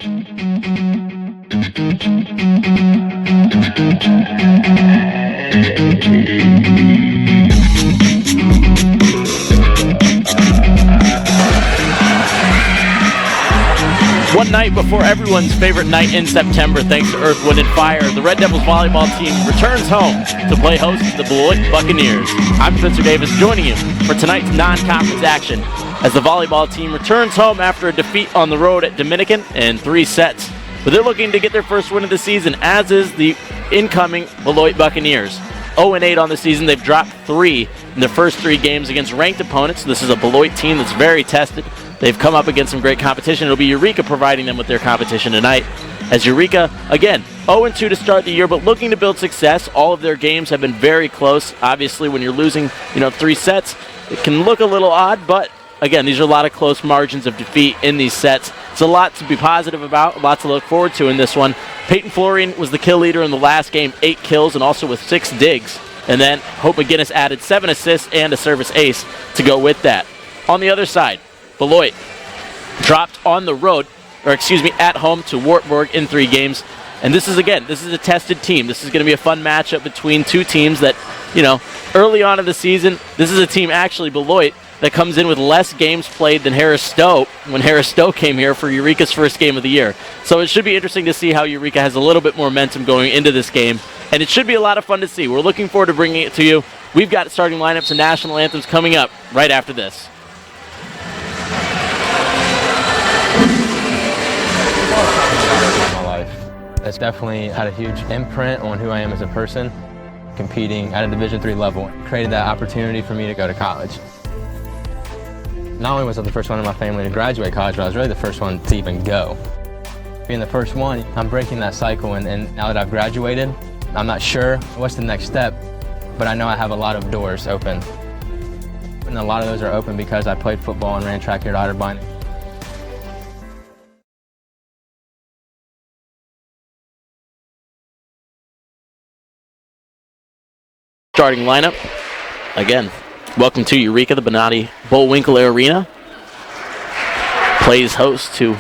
One night before everyone's favorite night in September, thanks to Earth, Wind, and Fire, the Red Devils volleyball team returns home to play host to the Beloit Buccaneers. I'm Spencer Davis, joining you for tonight's non-conference action as the volleyball team returns home after a defeat on the road at Dominican in 3 sets. But they're looking to get their first win of the season, as is the incoming Beloit Buccaneers. 0-8 on the season. They've dropped 3 in their first 3 games against ranked opponents. This is a Beloit team that's very tested. They've come up against some great competition. It'll be Eureka providing them with their competition tonight. As Eureka, again, 0-2 to start the year, but looking to build success. All of their games have been very close. Obviously, when you're losing, 3 sets, it can look a little odd, but again, these are a lot of close margins of defeat in these sets. It's a lot to be positive about, a lot to look forward to in this one. Peyton Florian was the kill leader in the last game, 8 kills, and also with 6 digs. And then Hope McGinnis added 7 assists and a service ace to go with that. On the other side, Beloit dropped on the road, at home to Wartburg in 3 games. And this is a tested team. This is going to be a fun matchup between 2 teams that, early on in the season, this is a team, actually, Beloit, that comes in with less games played than Harris Stowe when Harris Stowe came here for Eureka's first game of the year. So it should be interesting to see how Eureka has a little bit more momentum going into this game. And it should be a lot of fun to see. We're looking forward to bringing it to you. We've got starting lineups and national anthems coming up right after this. My life. It's definitely had a huge imprint on who I am as a person. Competing at a Division III level created that opportunity for me to go to college. Not only was I the first one in my family to graduate college, but I was really the first one to even go. Being the first one, I'm breaking that cycle, and now that I've graduated, I'm not sure what's the next step, but I know I have a lot of doors open. And a lot of those are open because I played football and ran track here at Otterbein. Starting lineup, again, welcome to Eureka, the Bonatti Bullwinkle Arena. Plays host to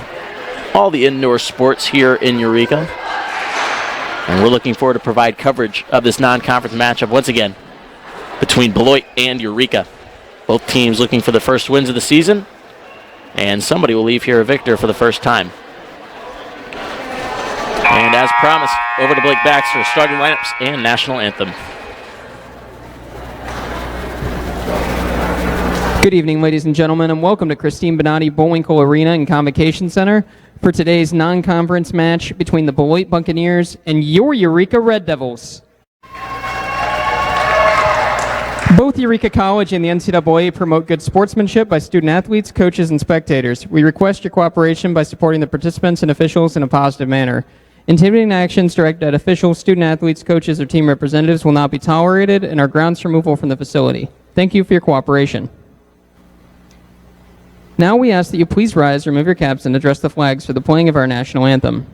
all the indoor sports here in Eureka. And we're looking forward to provide coverage of this non-conference matchup once again between Beloit and Eureka. Both teams looking for the first wins of the season, and somebody will leave here a victor for the first time. And as promised, over to Blake Baxter, starting lineups and national anthem. Good evening, ladies and gentlemen, and welcome to Christine Bonatti Bullwinkle Arena and Convocation Center for today's non-conference match between the Beloit Buccaneers and your Eureka Red Devils. Both Eureka College and the NCAA promote good sportsmanship by student athletes, coaches, and spectators. We request your cooperation by supporting the participants and officials in a positive manner. Intimidating actions directed at officials, student athletes, coaches, or team representatives will not be tolerated and are grounds for removal from the facility. Thank you for your cooperation. Now we ask that you please rise, remove your caps, and address the flags for the playing of our national anthem.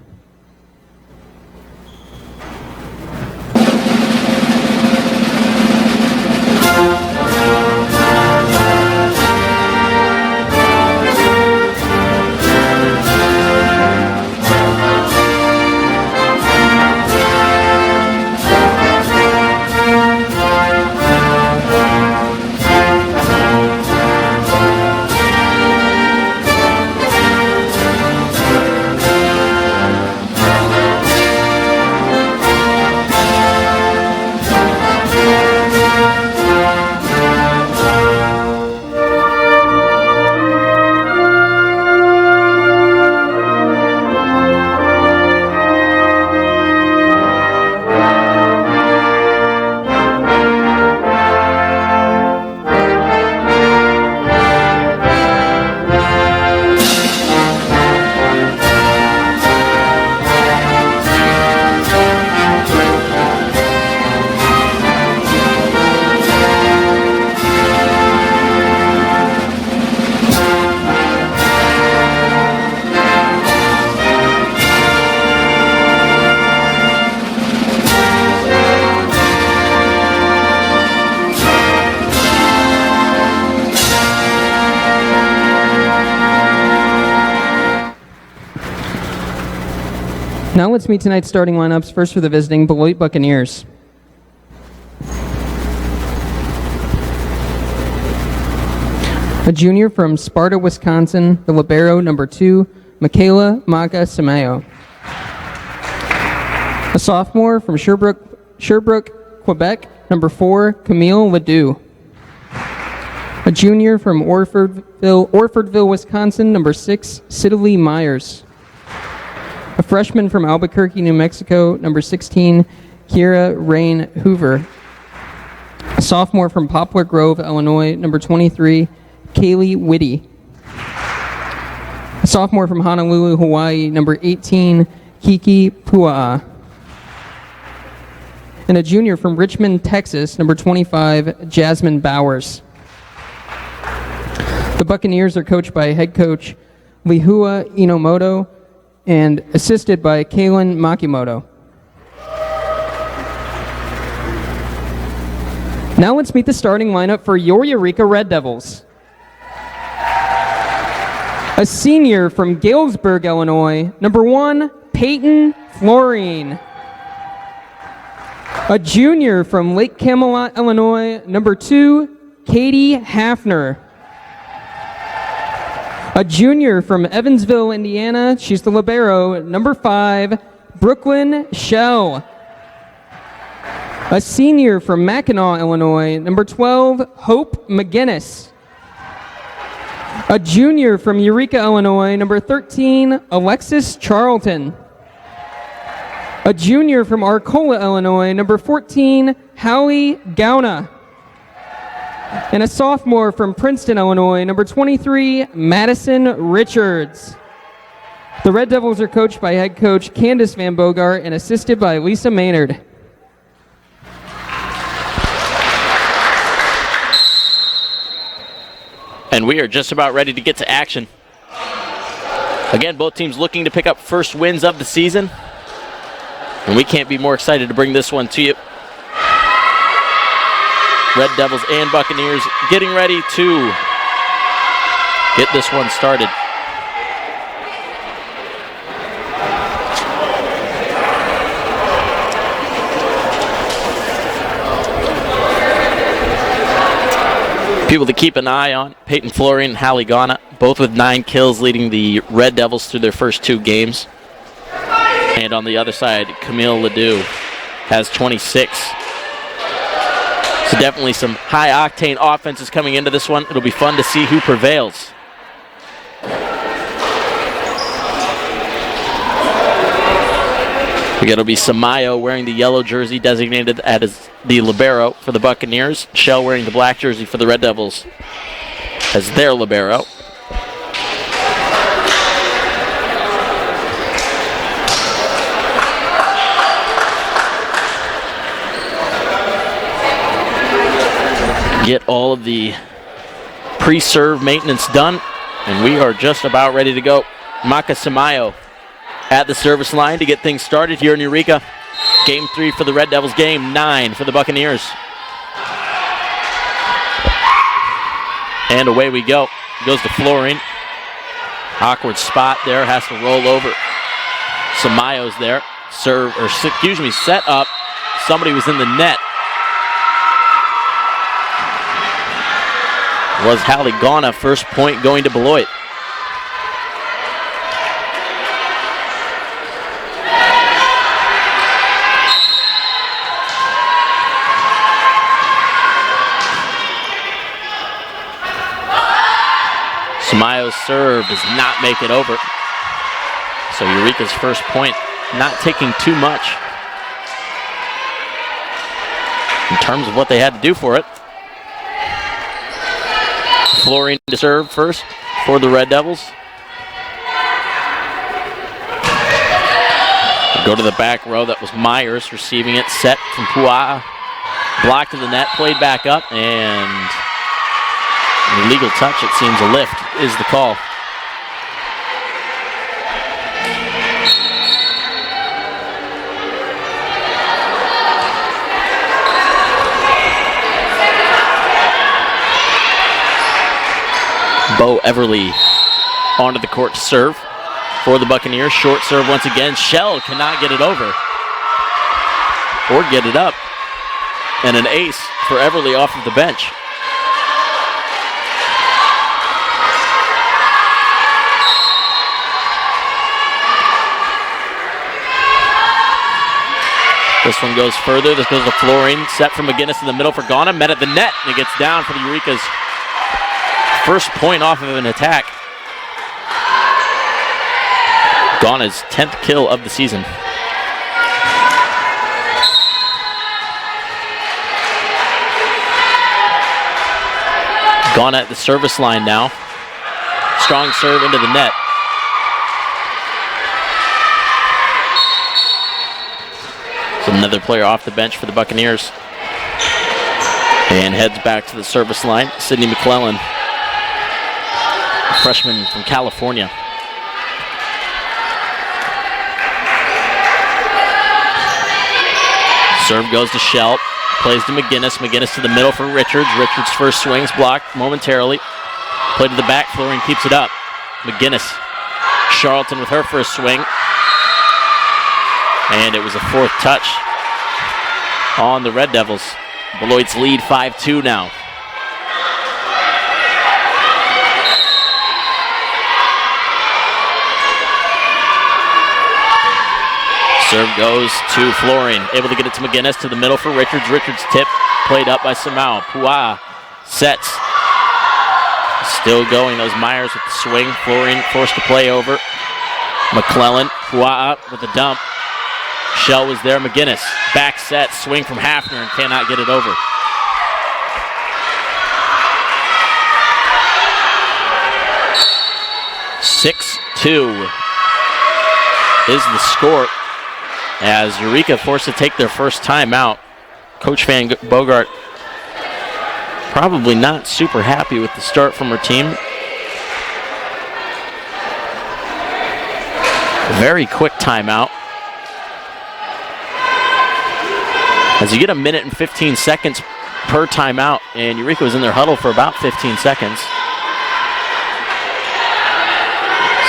Now let's meet tonight's starting lineups. First for the visiting Beloit Buccaneers. A junior from Sparta, Wisconsin, the libero, number 2, Michaela Maka Samayo. A sophomore from Sherbrooke, Quebec, number 4, Camille Ledoux. A junior from Orfordville, Wisconsin, number 6, Sidalee Myers. A freshman from Albuquerque, New Mexico, number 16, Kiera Rain Hoover. A sophomore from Poplar Grove, Illinois, number 23, Kaylee Whitty. A sophomore from Honolulu, Hawaii, number 18, Kiki Pua'a. And a junior from Richmond, Texas, number 25, Jasmine Bowers. The Buccaneers are coached by head coach Lihua Inomoto and assisted by Kaylin Makimoto. Now let's meet the starting lineup for your Eureka Red Devils. A senior from Galesburg, Illinois, number 1, Peyton Florine. A junior from Lake Camelot, Illinois, number 2, Katie Hafner. A junior from Evansville, Indiana, she's the libero, number 5, Brooklyn Shell. A senior from Mackinac, Illinois, number 12, Hope McGinnis. A junior from Eureka, Illinois, number 13, Alexis Charlton. A junior from Arcola, Illinois, number 14, Howie Gauna. And a sophomore from Princeton, Illinois, number 23, Madison Richards. The Red Devils are coached by head coach Candace Van Bogart and assisted by Lisa Maynard. And we are just about ready to get to action. Again, both teams looking to pick up first wins of the season. And we can't be more excited to bring this one to you. Red Devils and Buccaneers getting ready to get this one started. People to keep an eye on, Peyton Florian and Hallie Ghana, both with 9 kills, leading the Red Devils through their first 2 games. And on the other side, Camille Ledoux has 26. So definitely some high-octane offenses coming into this one. It'll be fun to see who prevails. It'll be Samayo wearing the yellow jersey designated as the libero for the Buccaneers. Shell wearing the black jersey for the Red Devils as their libero. Get all of the pre-serve maintenance done, and we are just about ready to go. Maka Samayo at the service line to get things started here in Eureka. Game 3 for the Red Devils, game 9 for the Buccaneers. And away we go. Goes to Florine. Awkward spot there, has to roll over. Samayo's there. Set up. Somebody was in the net. Was Hallie Ghana, first point going to Beloit. Samayo's serve does not make it over. So Eureka's first point not taking too much in terms of what they had to do for it. Florine to serve first for the Red Devils. Go to the back row. That was Myers receiving it. Set from Pua'a. Blocked in the net. Played back up. And illegal touch. It seems a lift is the call. Bo Everly onto the court to serve. for the Buccaneers. Short serve once again. Shell cannot get it over or get it up. And an ace for Everly off of the bench. This one goes further. This goes to Florine. Set from McGinnis in the middle for Ghana. Met at the net, and it gets down for the Eureka's first point off of an attack. Ghana's 10th kill of the season. Ghana at the service line now. Strong serve into the net. So another player off the bench for the Buccaneers. And heads back to the service line. Sydney McClellan, a freshman from California. Serve goes to Shell. Plays to McGinnis. McGinnis to the middle for Richards. Richards' first swing's blocked momentarily. Play to the back. Florine keeps it up. McGinnis. Charlton with her first swing. And it was a fourth touch on the Red Devils. Beloit's lead 5-2 now. Serve goes to Florine. Able to get it to McGinnis to the middle for Richards. Richards tip played up by Samau. Pua sets. Still going. Those Myers with the swing. Florine forced to play over. McClellan. Pua with a dump. Shell was there. McGinnis. Back set. Swing from Hafner and cannot get it over. (6-2) is the score as Eureka forced to take their first time out. Coach Van Bogart probably not super happy with the start from her team. Very quick timeout. As you get a minute and 15 seconds per timeout, and Eureka was in their huddle for about 15 seconds.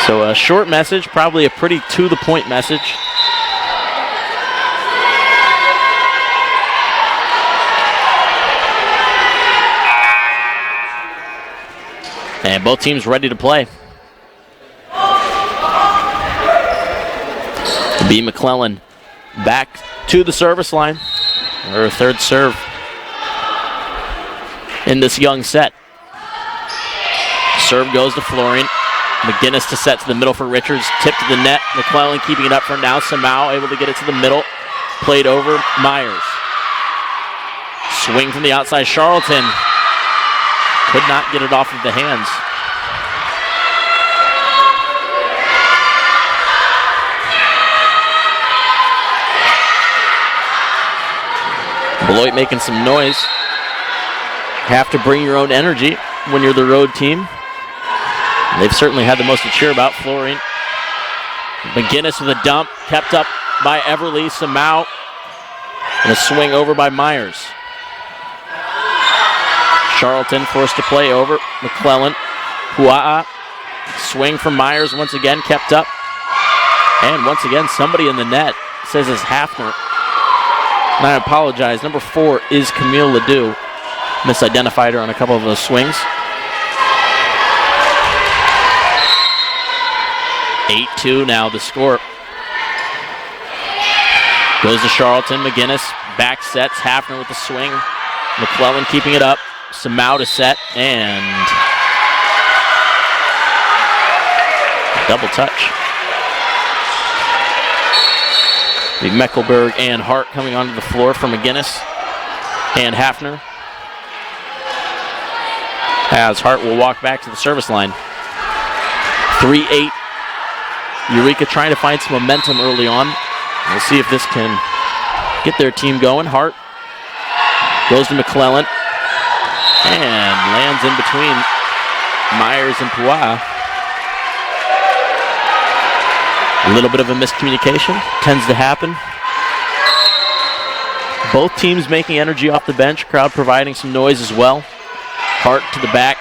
So a short message, probably a pretty to-the-point message. And both teams ready to play. B. McClellan back to the service line. Her third serve in this young set. Serve goes to Florine. McGinnis to set to the middle for Richards. Tip to the net. McClellan keeping it up for now. Samau able to get it to the middle. Played over Myers. Swing from the outside. Charlton could not get it off of the hands. Beloit making some noise. Have to bring your own energy when you're the road team. They've certainly had the most to cheer about. Florine. McGinnis with a dump. Kept up by Everly. Samau. And a swing over by Myers. Charlton forced to play over. McClellan. Pua'a. Swing from Myers once again. Kept up. And once again, somebody in the net. Says it's Hafner. And I apologize. Number 4 is Camille Ledoux. Misidentified her on a couple of those swings. 8-2 now the score. Goes to Charlton. McGinnis back sets. Hafner with the swing. McClellan keeping it up. Samau to set. And double touch. Big Mecklenburg and Hart coming onto the floor for McGinnis and Hafner. As Hart will walk back to the service line. 3-8. Eureka trying to find some momentum early on. We'll see if this can get their team going. Hart goes to McClellan and lands in between Myers and Pua. A little bit of a miscommunication tends to happen. Both teams making energy off the bench. Crowd providing some noise as well. Hart to the back.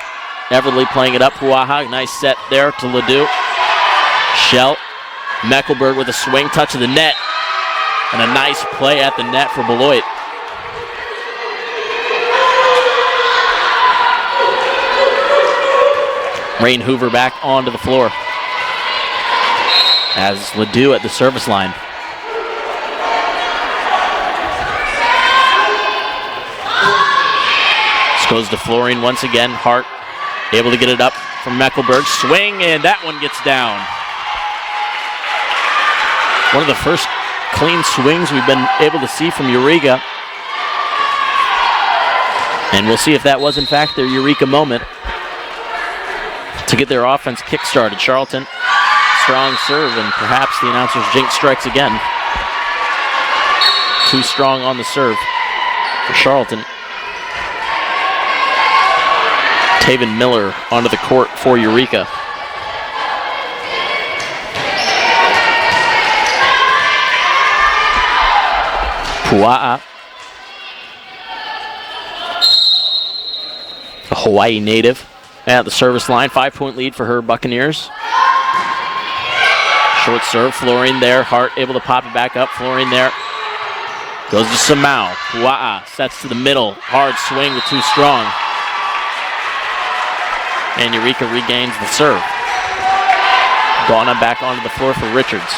Everly playing it up. Puaha, nice set there to Ledoux. Shell. Meckelberg with a swing, touch of the net. And a nice play at the net for Beloit. Rain Hoover back onto the floor. As Ledoux at the service line. This goes to Florine once again. Hart able to get it up from Meckelberg. Swing, and that one gets down. One of the first clean swings we've been able to see from Eureka. And we'll see if that was in fact their Eureka moment to get their offense kick-started. Charlton, strong serve, and perhaps the announcer's jinx strikes again. Too strong on the serve for Charlton. Taven Miller onto the court for Eureka. Pua'a, a Hawaii native, at the service line. 5-point lead for her Buccaneers. Short serve, Florine there. Hart able to pop it back up. Florine there. Goes to Samau. Pua'a sets to the middle. Hard swing with too strong. And Eureka regains the serve. Donna back onto the floor for Richards.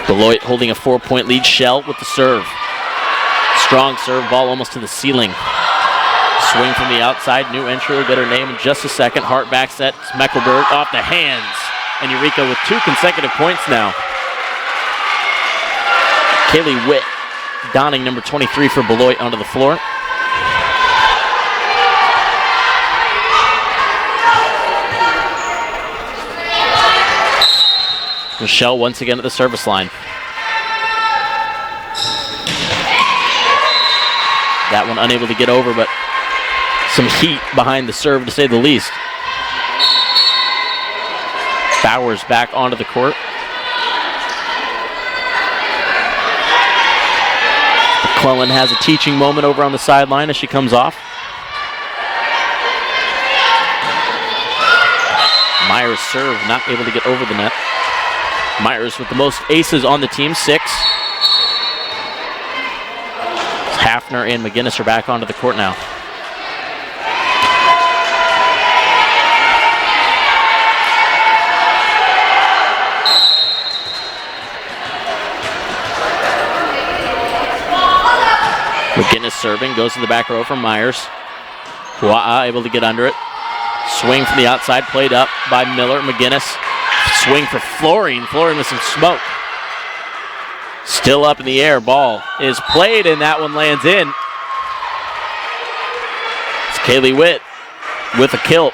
Beloit holding a 4-point lead. Shell with the serve. Strong serve, ball almost to the ceiling. Swing from the outside. New entry will get her name in just a second. Hart back set. Meckelberg off the hands. And Eureka with 2 consecutive points now. Kaylee Witt donning number 23 for Beloit onto the floor. Michelle once again at the service line. That one unable to get over, but some heat behind the serve to say the least. Bowers back onto the court. McClellan has a teaching moment over on the sideline as she comes off. Myers serve, not able to get over the net. Myers with the most aces on the team, 6. Hafner and McGinnis are back onto the court now. McGinnis serving, goes to the back row from Myers. Pua'a able to get under it. Swing from the outside, played up by Miller. McGinnis, swing for Florine. Florine with some smoke. Still up in the air, ball is played, and that one lands in. It's Kaylee Witt with a kill.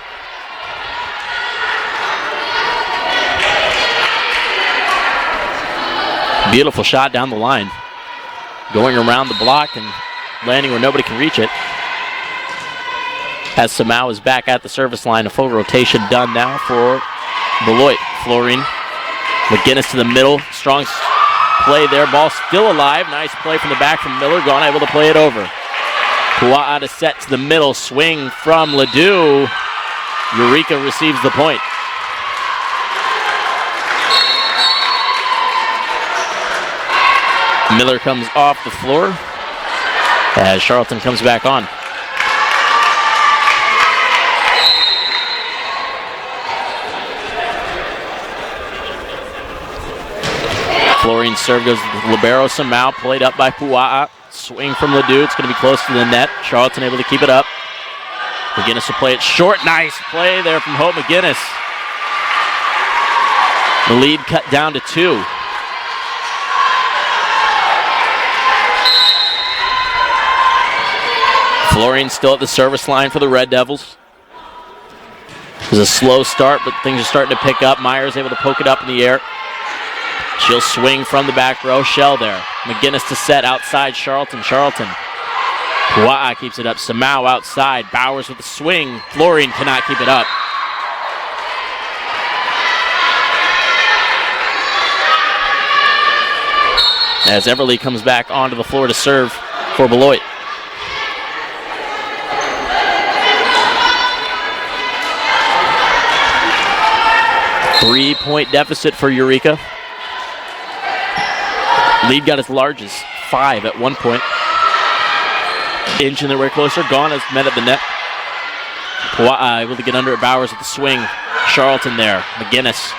Beautiful shot down the line. Going around the block and landing where nobody can reach it. As Samau is back at the service line, a full rotation done now for Beloit. Florine, McGinnis to the middle, strong play there, ball still alive. Nice play from the back from Miller, gone able to play it over. Pua'a to set to the middle, swing from Ledoux. Eureka receives the point. Miller comes off the floor as Charlton comes back on. Florine's serve goes to the libero, Samau, played up by Pua'a. Swing from Ledoux, it's going to be close to the net. Charlton able to keep it up. McGinnis will play it short. Nice play there from Hope McGinnis. The lead cut down to 2. Florine still at the service line for the Red Devils. It was a slow start, but things are starting to pick up. Myers able to poke it up in the air. She'll swing from the back row. Shell there. McGinnis to set outside Charlton. Pua'a keeps it up. Samau outside. Bowers with the swing. Florine cannot keep it up. As Everly comes back onto the floor to serve for Beloit. 3-point deficit for Eureka. Lead got as large as 5 at one point. Inching their way closer. Gone as met at the net. Pua'a able to get under it. Bowers at the swing. Charlton there. McGinnis.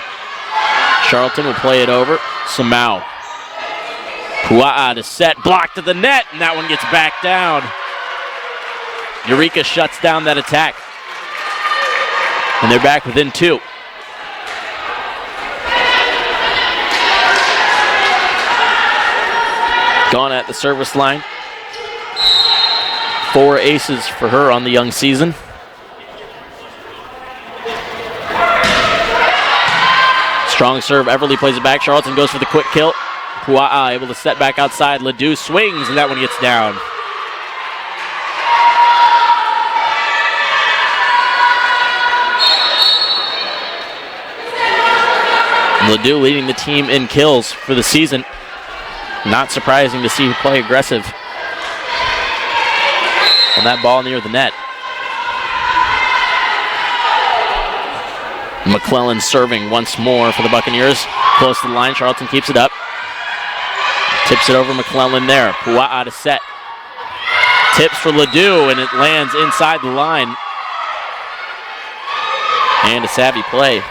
Charlton will play it over. Samau. Pua'a to set. Blocked to the net, and that one gets back down. Eureka shuts down that attack. And they're back within 2. Gone at the service line. 4 aces for her on the young season. Strong serve. Everly plays it back. Charlton goes for the quick kill. Pua'a able to set back outside. Ledoux swings, and that one gets down. Ledoux leading the team in kills for the season. Not surprising to see her play aggressive on that ball near the net. McClellan serving once more for the Buccaneers. Close to the line. Charlton keeps it up. Tips it over McClellan there. Pua'a to set. Tips for Ledoux, and it lands inside the line. And a savvy play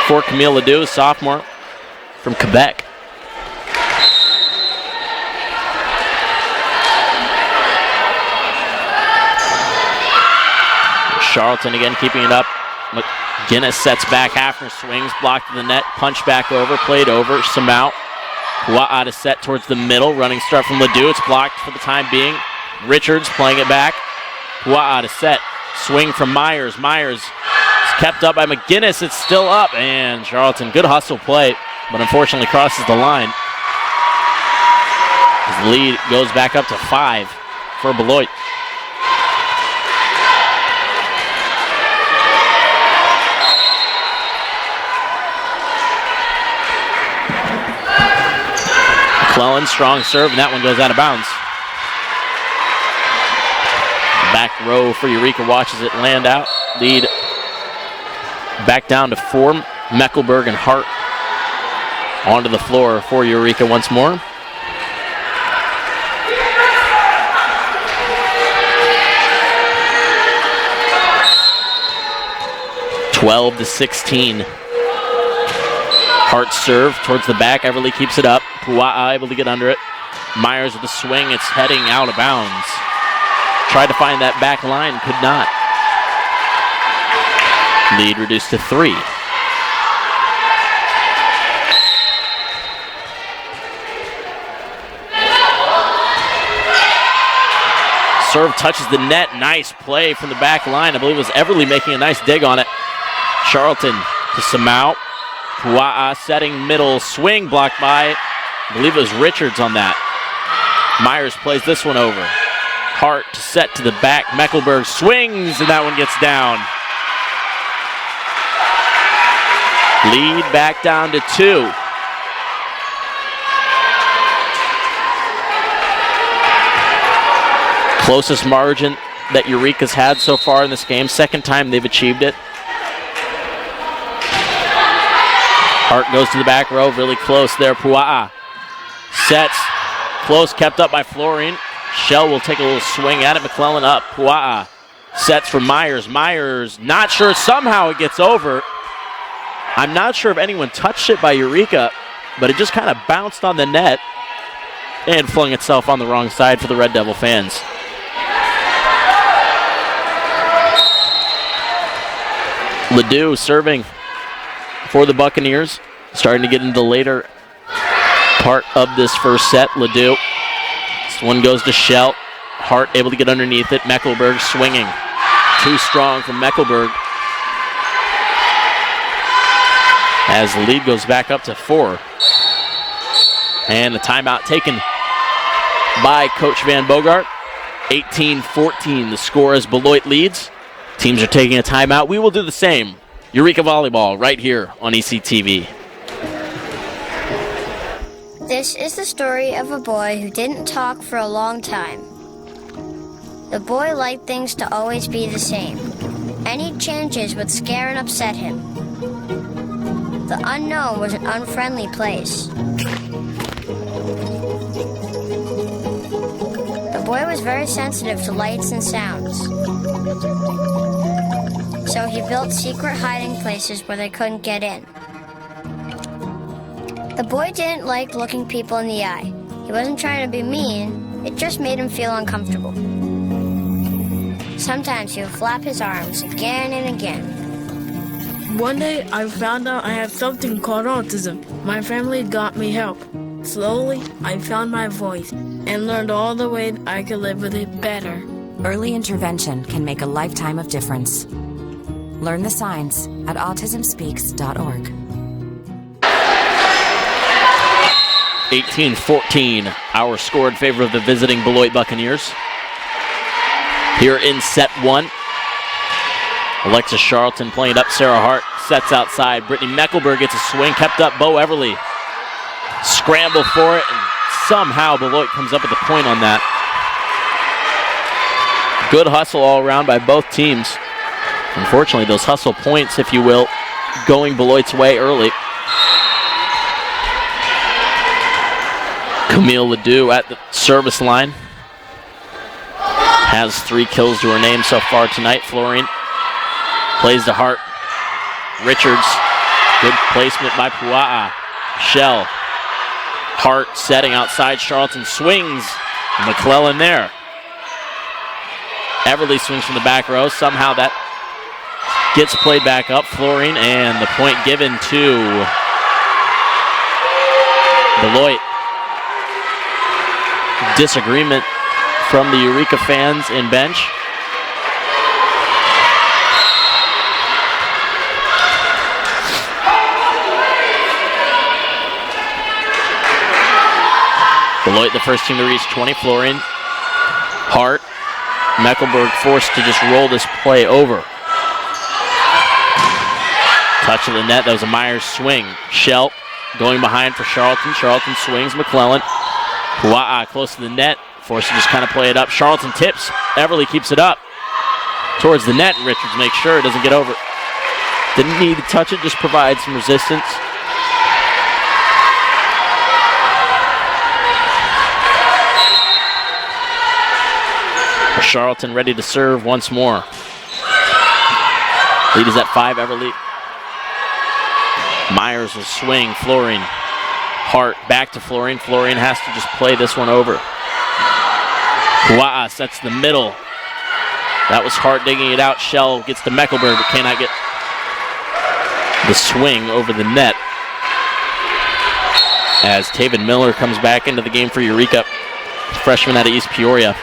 for Camille Ledoux, sophomore from Quebec. Charlton again keeping it up. McGinnis sets back. Hafner swings, blocked to the net, punch back over, played over. Samau. Pua'a to set towards the middle. Running start from Ledoux. It's blocked for the time being. Richards playing it back. Pua'a to set. Swing from Myers. Myers is kept up by McGinnis. It's still up. And Charlton, good hustle play, but unfortunately crosses the line. His lead goes back up to 5 for Beloit. McClellan, strong serve, and that one goes out of bounds. Back row for Eureka watches it land out. Lead back down to 4. Mecklenburg and Hart onto the floor for Eureka once more. (12 to 16). Hart serve towards the back. Everly keeps it up. Pua'a able to get under it. Myers with the swing. It's heading out of bounds. Tried to find that back line. Could not. Lead reduced to 3. Serve touches the net. Nice play from the back line. I believe it was Everly making a nice dig on it. Charlton to Samau. Pua'a setting middle. Swing blocked by, I believe it was Richards on that. Myers plays this one over. Hart to set to the back. Mecklenburg swings, and that one gets down. Lead back down to 2. Closest margin that Eureka's had so far in this game. Second time they've achieved it. Hart goes to the back row, really close there. Pua'a sets, close, kept up by Florine. Shell will take a little swing at it. McClellan up. Pua'a sets for Myers. Myers, not sure. Somehow it gets over. I'm not sure if anyone touched it by Eureka, but it just kind of bounced on the net and flung itself on the wrong side for the Red Devil fans. Ledoux serving for the Buccaneers. Starting to get into the later part of this first set. Ledoux. This one goes to Shell. Hart able to get underneath it. Mecklenburg swinging. Too strong from Mecklenburg. As the lead goes back up to 4. And the timeout taken by Coach Van Bogart. 18-14 the score as Beloit leads. Teams are taking a timeout. We will do the same. Eureka Volleyball right here on ECTV. This is the story of a boy who didn't talk for a long time. The boy liked things to always be the same. Any changes would scare and upset him. The unknown was an unfriendly place. The boy was very sensitive to lights and sounds. So he built secret hiding places where they couldn't get in. The boy didn't like looking people in the eye. He wasn't trying to be mean, it just made him feel uncomfortable. Sometimes he would flap his arms again and again. One day, I found out I had something called autism. My family got me help. Slowly, I found my voice and learned all the ways I could live with it better. Early intervention can make a lifetime of difference. Learn the signs at autismspeaks.org. 18-14, our score in favor of the visiting Beloit Buccaneers. Here in set one, Alexis Charlton playing it up. Sarah Hart sets outside. Brittany Meckelberg gets a swing, kept up. Bo Everly scramble for it, and somehow Beloit comes up with a point on that. Good hustle all around by both teams. Unfortunately, those hustle points, if you will, going Beloit's way early. Camille Ledoux at the service line. Has 3 kills to her name so far tonight. Florine plays to Hart. Richards, good placement by Pua'a. Shell. Hart setting outside. Charlton swings. McClellan there. Everly swings from the back row. Somehow that gets played back up. Florine, and the point given to Beloit. Disagreement from the Eureka fans in bench. Beloit, the first team to reach 20. Florine, Hart, Meckelberg forced to just roll this play over. Touch of the net, that was a Myers swing. Shell going behind for Charlton. Charlton swings, McClellan. Pua'a close to the net, forced to just kind of play it up. Charlton tips, Everly keeps it up towards the net, and Richards makes sure it doesn't get over. Didn't need to touch it, just provide some resistance. Charlton ready to serve once more. Lead is at 5, Everly. Myers will swing, Florine. Hart back to Florine. Florine has to just play this one over. Pua'a sets the middle. That was Hart digging it out. Shell gets to Meckelberg, but cannot get the swing over the net. As Taven Miller comes back into the game for Eureka, freshman out of East Peoria.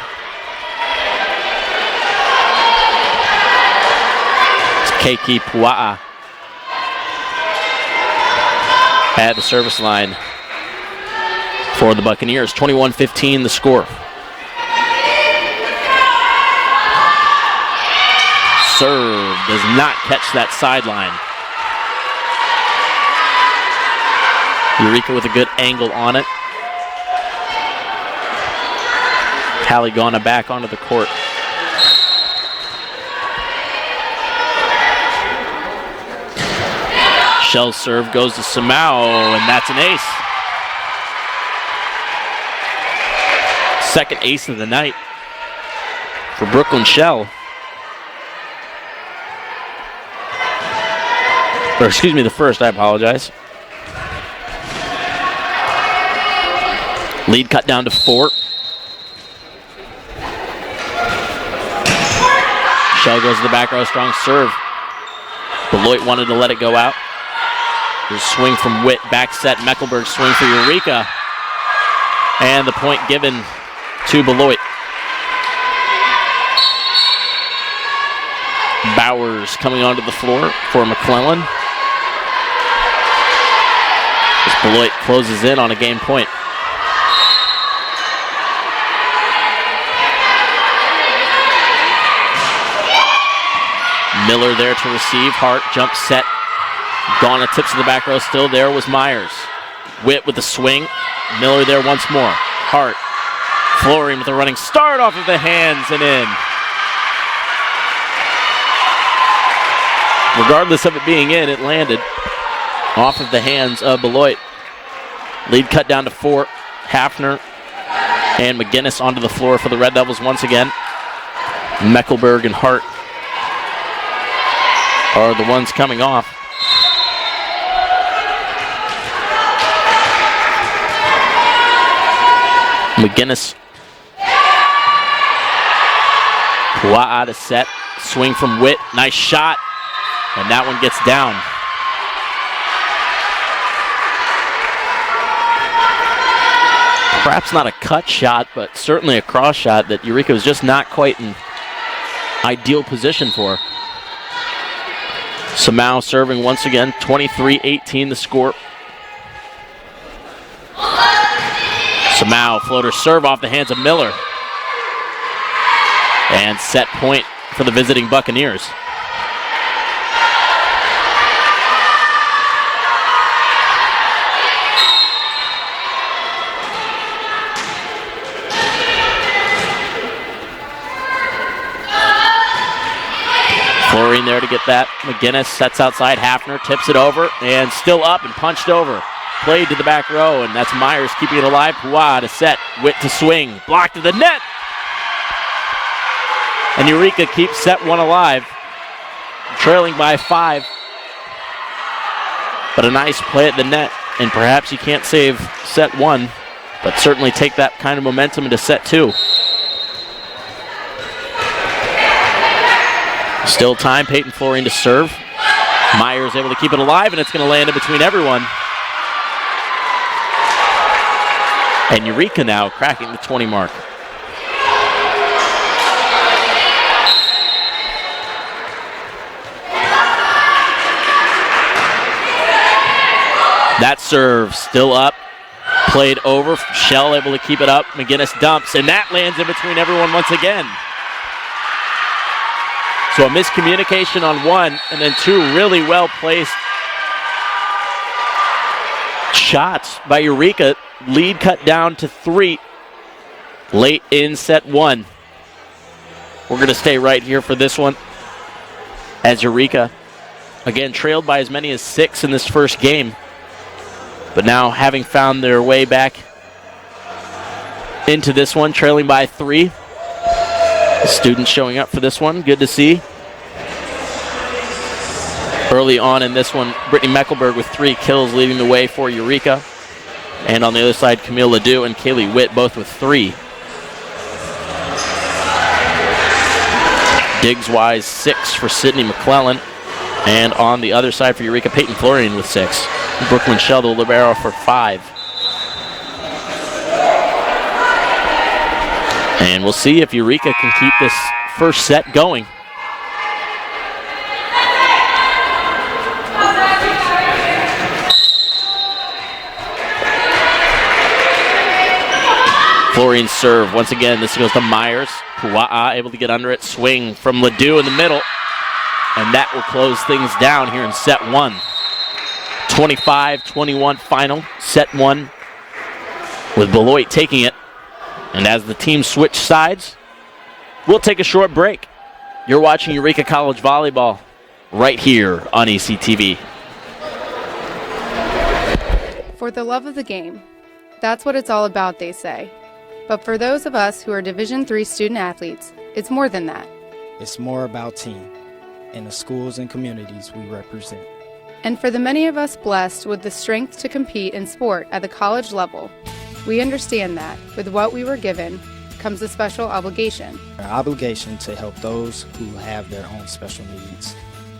Keiki Pua'a at the service line for the Buccaneers. 21-15 the score. Serve does not catch that sideline. Eureka with a good angle on it. Haligana back onto the court. Shell's serve goes to Samao, and that's an ace. Second ace of the night for Brooklyn Shell. Or excuse me, the first, I apologize. Lead cut down to 4. Shell goes to the back row, strong serve. Beloit wanted to let it go out. There's swing from Witt, back set, Meckelberg swing for Eureka. And the point given to Beloit. Bowers coming onto the floor for McClellan. As Beloit closes in on a game point. Miller there to receive. Hart jump set. Gone tips to the back row. Still there was Myers. Witt with the swing. Miller there once more. Hart. Florine with a running start off of the hands and in. Regardless of it being in, it landed off of the hands of Beloit. Lead cut down to 4. Hafner and McGinnis onto the floor for the Red Devils once again. Mecklenburg and Hart are the ones coming off. McGinnis. Pua'a to set. Swing from Witt. Nice shot. And that one gets down. Perhaps not a cut shot, but certainly a cross shot that Eureka was just not quite in ideal position for. Samau serving once again, 23-18 the score. Samau, floater serve off the hands of Miller. And set point for the visiting Buccaneers. Florian there to get that. McGinnis sets outside. Hafner tips it over and still up and punched over. Played to the back row, and that's Myers keeping it alive. Pua'a to set. Witt to swing. Blocked to the net. And Eureka keeps set 1 alive. Trailing by 5. But a nice play at the net. And perhaps you can't save set 1, but certainly take that kind of momentum into set 2. Still time, Peyton Florian to serve. Myers able to keep it alive, and it's going to land in between everyone. And Eureka now cracking the 20 mark. That serve still up, played over. Shell able to keep it up. McGinnis dumps, and that lands in between everyone once again. So a miscommunication on 1, and then 2 really well-placed shots by Eureka. Lead cut down to 3 late in set 1. We're going to stay right here for this one as Eureka, again, trailed by as many as 6 in this first game. But now having found their way back into this one, trailing by 3. The students showing up for this one. Good to see. Early on in this one, Brittany Mecklenburg with 3 kills leading the way for Eureka. And on the other side, Camille Ledoux and Kaylee Witt both with 3. Diggs-wise, 6 for Sydney McClellan. And on the other side for Eureka, Peyton Florian with 6. Brooklyn Shell, the libero, for 5. And we'll see if Eureka can keep this first set going. Florian serve. Once again, this goes to Myers. Pua'a able to get under it. Swing from Ledoux in the middle. And that will close things down here in set 1. 25-21 final. Set 1 with Beloit taking it. And as the teams switch sides, we'll take a short break. You're watching Eureka College Volleyball right here on ECTV. For the love of the game. That's what it's all about, they say. But for those of us who are Division III student athletes, it's more than that. It's more about team and the schools and communities we represent. And for the many of us blessed with the strength to compete in sport at the college level, we understand that with what we were given comes a special obligation. Our obligation to help those who have their own special needs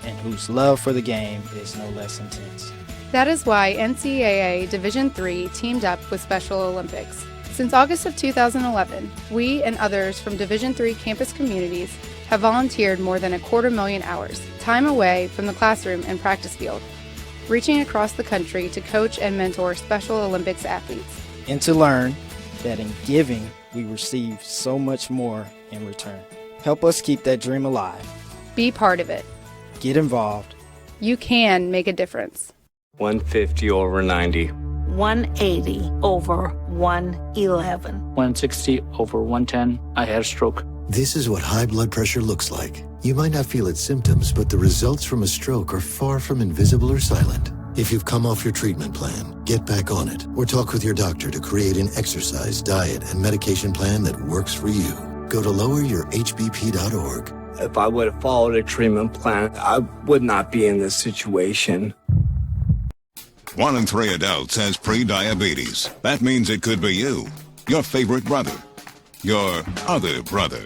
and whose love for the game is no less intense. That is why NCAA Division III teamed up with Special Olympics. Since August of 2011, we and others from Division III campus communities have volunteered more than 250,000 hours, time away from the classroom and practice field, reaching across the country to coach and mentor Special Olympics athletes. And to learn that in giving, we receive so much more in return. Help us keep that dream alive. Be part of it. Get involved. You can make a difference. 150 over 90. 180 over 111. 160 over 110. I had a stroke. This is what high blood pressure looks like. You might not feel its symptoms, but the results from a stroke are far from invisible or silent. If you've come off your treatment plan, get back on it, or talk with your doctor to create an exercise, diet, and medication plan that works for you. Go to loweryourhbp.org. If I would have followed a treatment plan, I would not be in this situation. 1 in 3 adults has pre-diabetes. That means it could be you, your favorite brother, your other brother,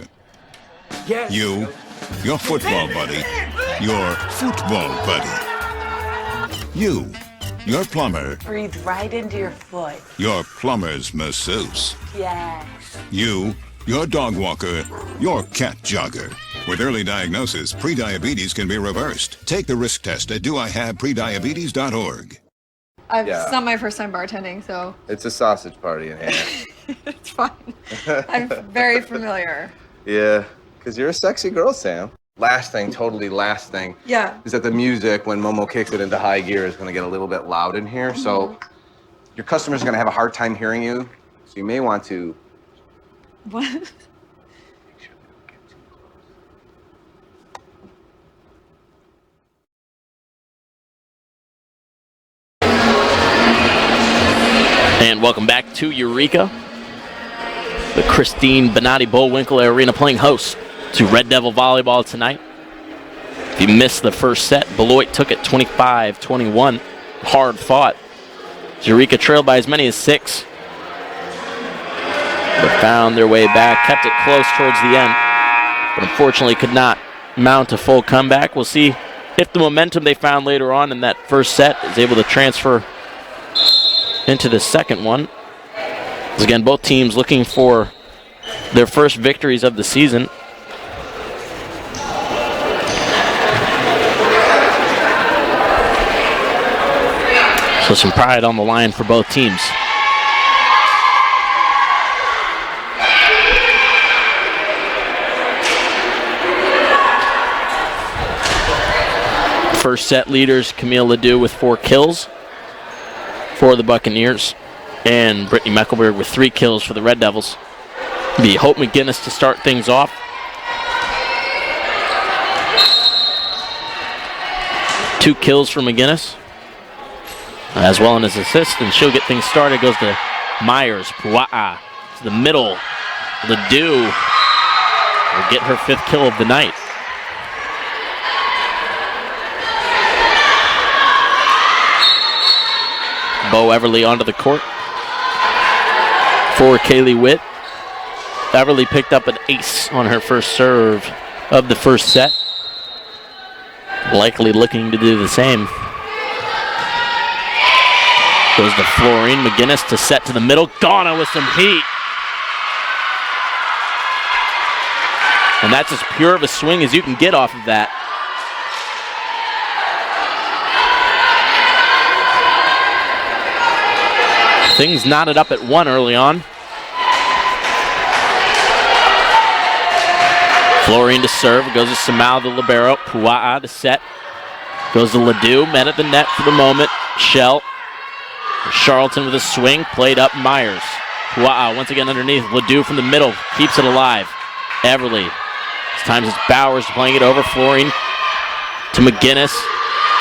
Yes. you, your football buddy, your football buddy, you, your plumber, Breathe right into your foot. your plumber's masseuse, Yes. you, your dog walker, your cat jogger. With early diagnosis, prediabetes can be reversed. Take the risk test at doihaveprediabetes.org. It's not my first time bartending, so It's a sausage party in here. it's fine. I'm very familiar. Yeah, because you're a sexy girl, Sam. Last thing, Yeah. is that the music, when Momo kicks it into high gear, is going to get a little bit loud in here. So your customers are going to have a hard time hearing you. So you may want to... What? And welcome back to Eureka. The Christine Bonatti Bullwinkle Arena playing host to Red Devil Volleyball tonight. If you missed the first set, Beloit took it 25-21. Hard fought. Eureka trailed by as many as 6. But found their way back, kept it close towards the end, but unfortunately could not mount a full comeback. We'll see if the momentum they found later on in that first set is able to transfer into the second one. As again, both teams looking for their first victories of the season. So some pride on the line for both teams. First set leaders, Camille Ledoux with 4 kills for the Buccaneers, and Brittany Meckelberg with 3 kills for the Red Devils. The Hope McGinnis to start things off. Two kills for McGinnis, as well as assist, and she'll get things started. Goes to Myers, Pua'a to the middle. Ledoux will get her 5th kill of the night. Bo Everly onto the court for Kaylee Witt. Everly picked up an ace on her first serve of the first set. Likely looking to do the same. Goes to Florine McGinnis to set to the middle. Ghana with some heat. And that's as pure of a swing as you can get off of that. Things knotted up at 1 early on. Florine to serve, goes to Samau the libero. Pua'a to set. Goes to Ledoux, met at the net for the moment. Shell. Charlton with a swing, played up Myers. Pua'a once again underneath. Ledoux from the middle, keeps it alive. Everly. This time it's Bowers playing it over. Florine to McGinnis.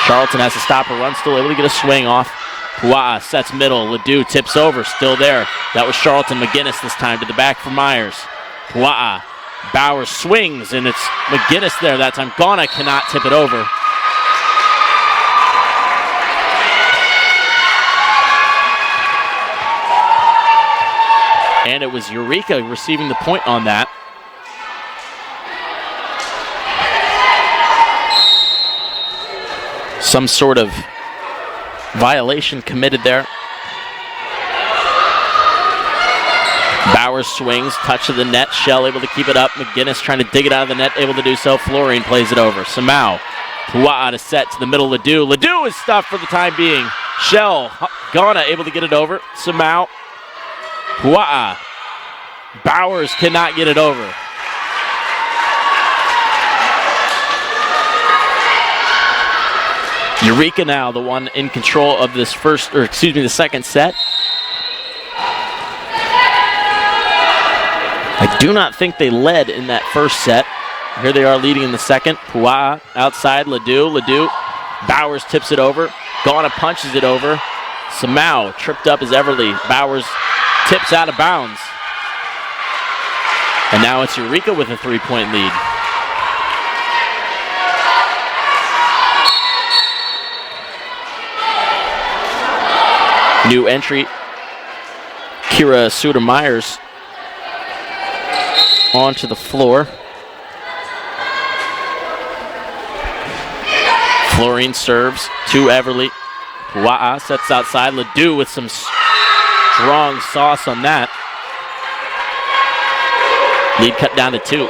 Charlton has to stop her run, still able to get a swing off. Pua'a sets middle. Ledoux tips over, still there. That was Charlton. McGinnis this time to the back for Myers. Pua'a. Bowers swings, and it's McGinnis there that time. Ghana cannot tip it over. And it was Eureka receiving the point on that. Some sort of violation committed there. Bowers swings, touch of the net. Shell able to keep it up. McGinnis trying to dig it out of the net, able to do so. Florine plays it over. Samau. Pua'a to set to the middle. Ledoux. Ledoux is stuffed for the time being. Shell. Ghana able to get it over. Samau. Pua'a. Bowers cannot get it over. Eureka now, the one in control of this the second set. I do not think they led in that first set. Here they are leading in the second. Pua'a outside, Ledoux. Bowers tips it over. Gauna punches it over. Samau tripped up as Everly. Bowers tips out of bounds. And now it's Eureka with a 3-point lead. New entry, Kira Suter-Myers onto the floor. Florine serves to Everly. Pua'a sets outside. Ledoux with some strong sauce on that. Lead cut down to 2.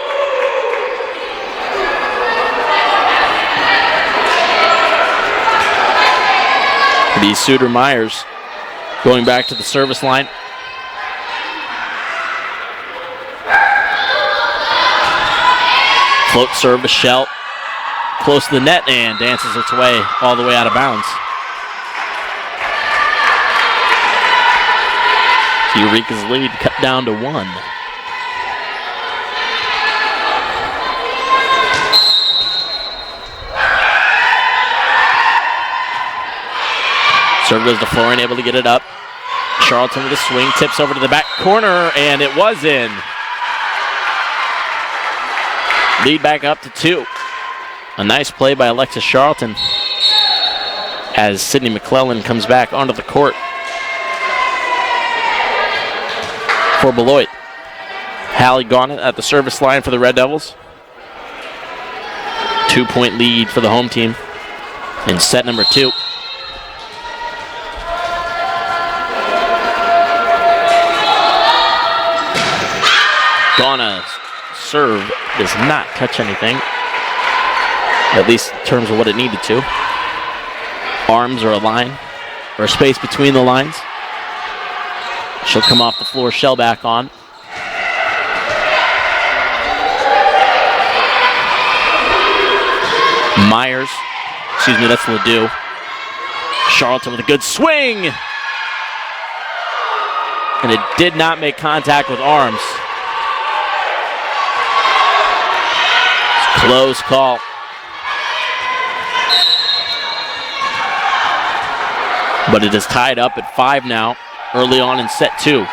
These Suter-Myers going back to the service line. Float serve to Shell. Close to the net and dances its way all the way out of bounds. So Eureka's lead cut down to 1. Serve goes to Florine, able to get it up. Charlton with a swing, tips over to the back corner, and it was in. Lead back up to 2. A nice play by Alexis Charlton as Sydney McClellan comes back onto the court for Beloit. Hallie Gauna at the service line for the Red Devils. 2-point lead for the home team in set number 2. Gauna's serve does not touch anything, at least in terms of what it needed to. Arms are a line, or a space between the lines. She'll come off the floor, Shell back on. Myers, that's Ledoux. Charlton with a good swing! And it did not make contact with arms. Close call. But it is tied up at 5 now, early on in set 2.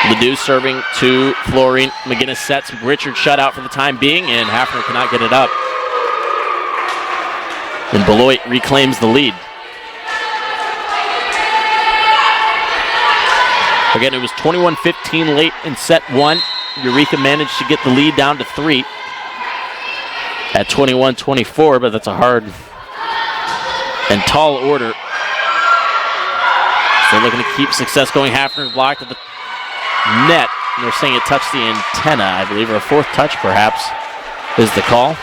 Ledoux serving to Florine. McGinnis sets. Richard shut out for the time being, and Hafner cannot get it up. And Beloit reclaims the lead. Again, it was 21-15 late in set 1. Eureka managed to get the lead down to 3 at 21-24, but that's a hard and tall order. So looking to keep success going. Hafner's blocked at the net. And they're saying it touched the antenna, I believe, or a 4th touch perhaps is the call.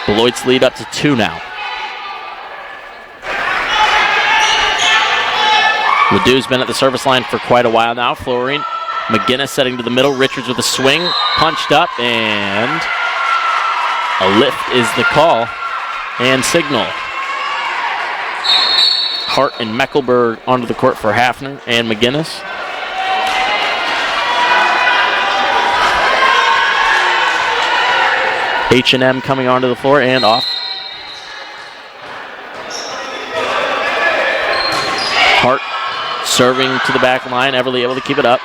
Beloit's lead up to 2 now. Ledoux's been at the service line for quite a while now. Florine. McGinnis setting to the middle. Richards with a swing. Punched up, and a lift is the call and signal. Hart and Meckelberg onto the court for Hafner and McGinnis. H&M coming onto the floor and off. Hart serving to the back line. Everly able to keep it up.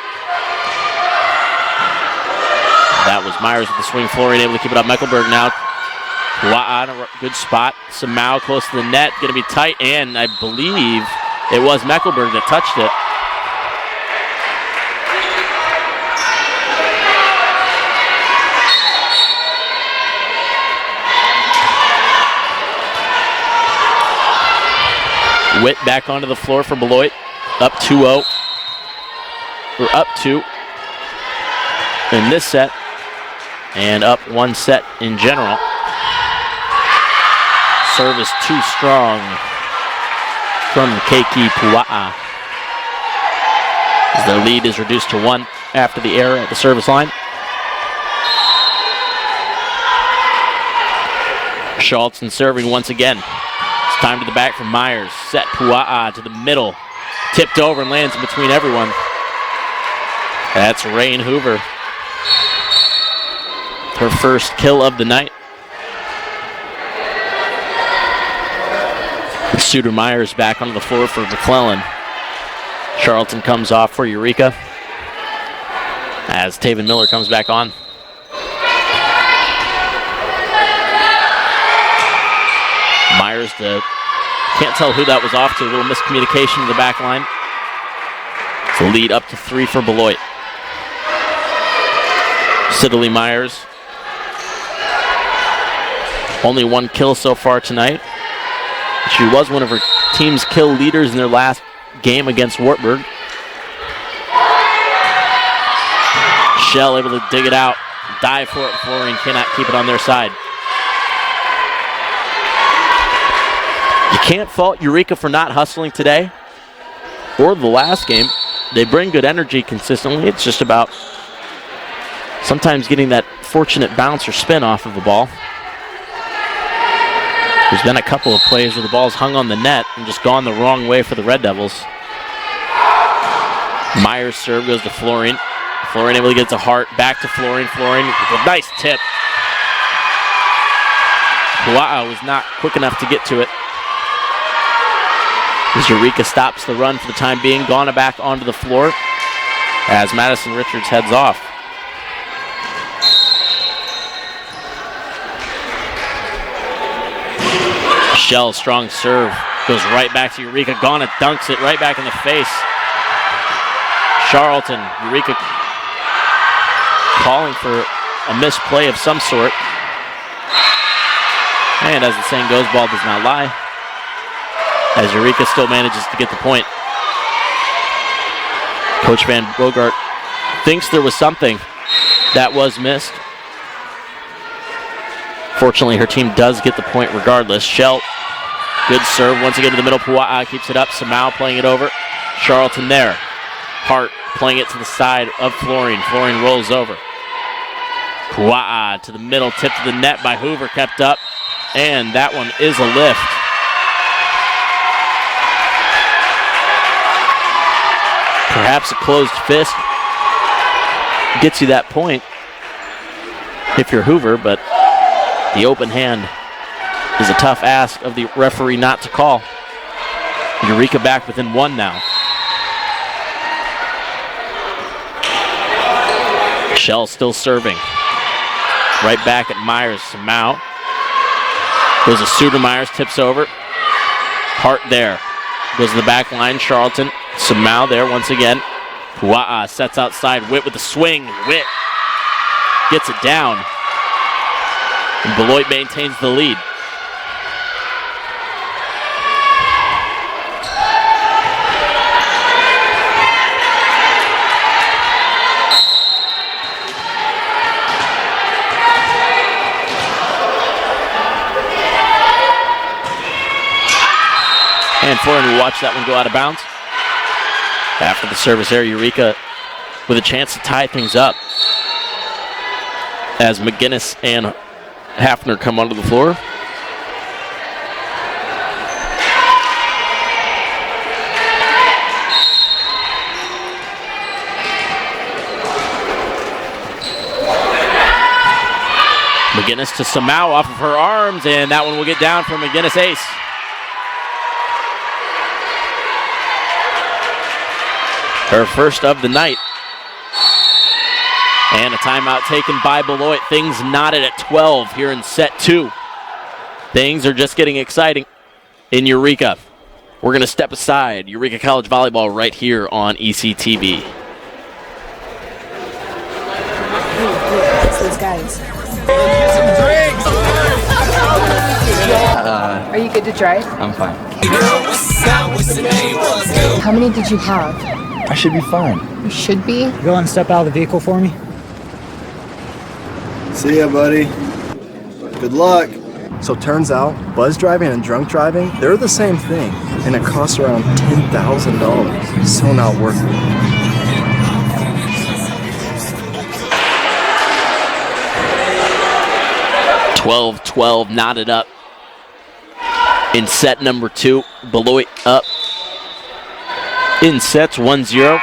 That was Myers with the swing. Florine able to keep it up. Meckelberg now. Pua'a in a good spot. Samau close to the net. Going to be tight, and I believe it was Meckelberg that touched it. Witt back onto the floor for Beloit. Up 2-0. We're up 2 in this set. And up 1 set in general. Serve is too strong from Keiki Pua'a, as their lead is reduced to 1 after the error at the service line. Charlton serving once again. It's time to the back for Myers. Set Pua'a to the middle. Tipped over and lands in between everyone. That's Rain Hoover. Her first kill of the night. Suter Myers back onto the floor for McClellan. Charlton comes off for Eureka as Taven Miller comes back on. Myers can't tell who that was off to. A little miscommunication in the back line. It's a lead up to 3 for Beloit. Sidley Myers. Only 1 kill so far tonight. She was one of her team's kill leaders in their last game against Wartburg. Shell able to dig it out, dive for it. Florine cannot keep it on their side. You can't fault Eureka for not hustling today or the last game. They bring good energy consistently. It's just about sometimes getting that fortunate bounce or spin off of the ball. There's been a couple of plays where the ball's hung on the net and just gone the wrong way for the Red Devils. Myers' serve goes to Florine. Florine able to get to Hart. Back to Florine. Florine with a nice tip. Pua'a was not quick enough to get to it. As Eureka stops the run for the time being. Gone back onto the floor as Madison Richards heads off. Shell, strong serve. Goes right back to Eureka. Ghana dunks it right back in the face. Charlton, Eureka calling for a misplay of some sort. And as the saying goes, ball does not lie. As Eureka still manages to get the point. Coach Van Bogart thinks there was something that was missed. Fortunately, her team does get the point regardless. Shell, good serve. Once again to the middle. Pua'a keeps it up. Samau playing it over. Charlton there. Hart playing it to the side of Florine. Florine rolls over. Pua'a to the middle. Tip to the net by Hoover. Kept up. And that one is a lift. Perhaps a closed fist gets you that point if you're Hoover, but the open hand is a tough ask of the referee not to call. Eureka back within 1 now. Shell still serving. Right back at Myers. Samau. Goes to Suter Myers, tips over. Hart there. Goes to the back line. Charlton. Samau there once again. Pua'a sets outside. Witt with the swing. Witt gets it down. And Beloit maintains the lead. And Florine will watch that one go out of bounds. After the service there, Eureka with a chance to tie things up as McGinnis and Hafner come onto the floor. McGinnis to Samau off of her arms, and that one will get down for McGinnis ace. Her first of the night. And a timeout taken by Beloit. Things knotted at 12 here in set 2. Things are just getting exciting in Eureka. We're going to step aside. Eureka College Volleyball right here on ECTV. Those guys. Are you good to drive? I'm fine. How many did you have? I should be fine. You should be? Go and step out of the vehicle for me. See ya, buddy. Good luck. So turns out, buzz driving and drunk driving, they're the same thing. And it costs around $10,000. So not worth it. $12-12 knotted up in set number 2. Beloit up in sets, 1-0.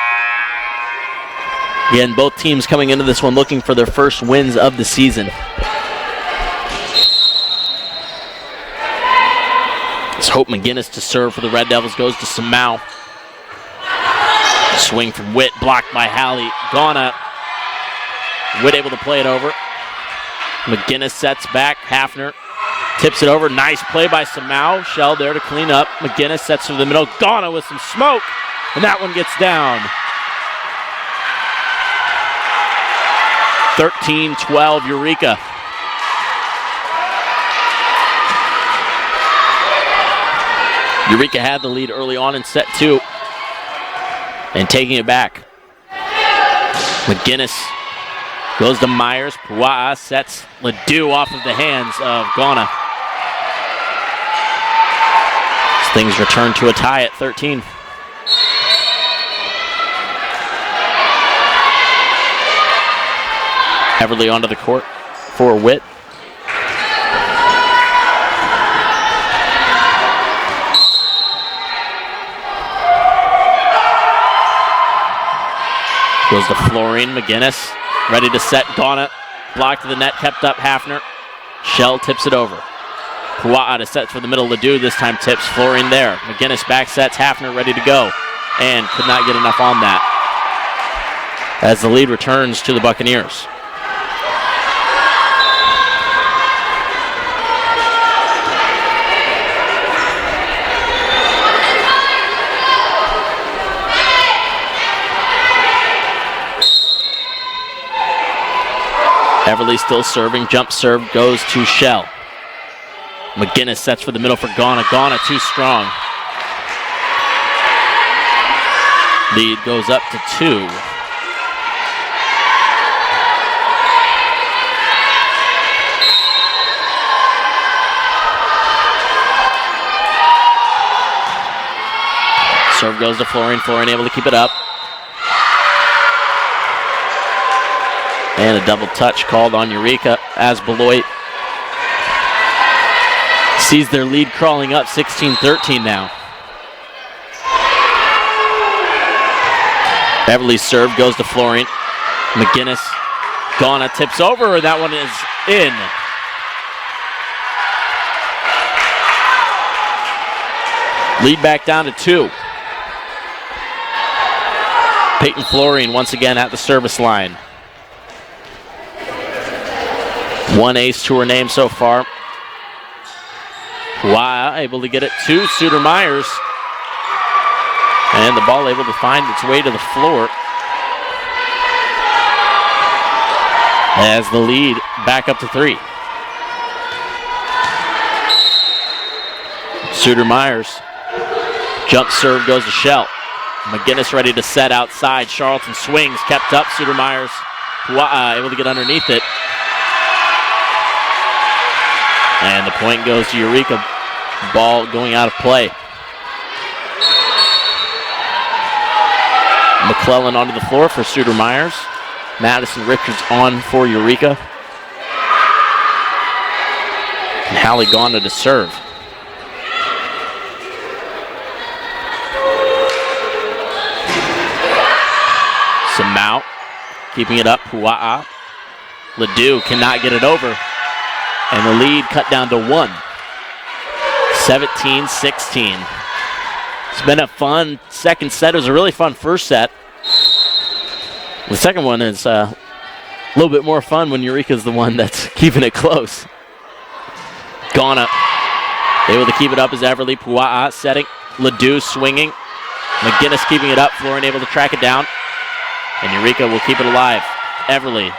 Again, both teams coming into this one looking for their first wins of the season. It's Hope McGinnis to serve for the Red Devils, goes to Samau. Swing from Witt, blocked by Hallie. Ghana. Witt able to play it over. McGinnis sets back, Hafner tips it over. Nice play by Samau. Shell there to clean up. McGinnis sets to the middle. Ghana with some smoke, and that one gets down. 13-12 Eureka. Eureka had the lead early on in set 2. And taking it back. McGinnis goes to Myers. Pua'a sets Ledoux off of the hands of Ghana. Things return to a tie at 13. Everly onto the court for Witt. Goes to Florine. McGinnis ready to set. Ghana blocked to the net, kept up Hafner. Shell tips it over. Pua'a to set for the middle. Ledoux this time tips. Florine there. McGinnis back sets. Hafner ready to go. And could not get enough on that. As the lead returns to the Buccaneers. Everly still serving. Jump serve goes to Shell. McGinnis sets for the middle for Ghana. Ghana too strong. Lead goes up to 2. Serve goes to Florine. Florine able to keep it up. And a double touch called on Eureka as Beloit sees their lead crawling up, 16-13 now. Everly's serve goes to Florine. McGinnis. Ghana tips over, and that one is in. Lead back down to 2. Peyton Florine once again at the service line. 1 ace to her name so far. Pua'a able to get it to Suter Myers. And the ball able to find its way to the floor. As the lead back up to 3. Suter Myers. Jump serve goes to Shell. McGinnis ready to set outside. Charlton swings, kept up. Suter Myers. Pua'a able to get underneath it. And the point goes to Eureka. Ball going out of play. McClellan onto the floor for Suter Myers. Madison Richards on for Eureka. And Hallie Ghana to serve. Samau keeping it up. Pua'a. Ledoux cannot get it over. And the lead cut down to 1. 17-16. It's been a fun second set. It was a really fun first set. The second one is a little bit more fun when Eureka's the one that's keeping it close. Ghana able to keep it up as Everly. Pua'a setting. Ledoux swinging. McGinnis keeping it up. Florine able to track it down. And Eureka will keep it alive. Everly.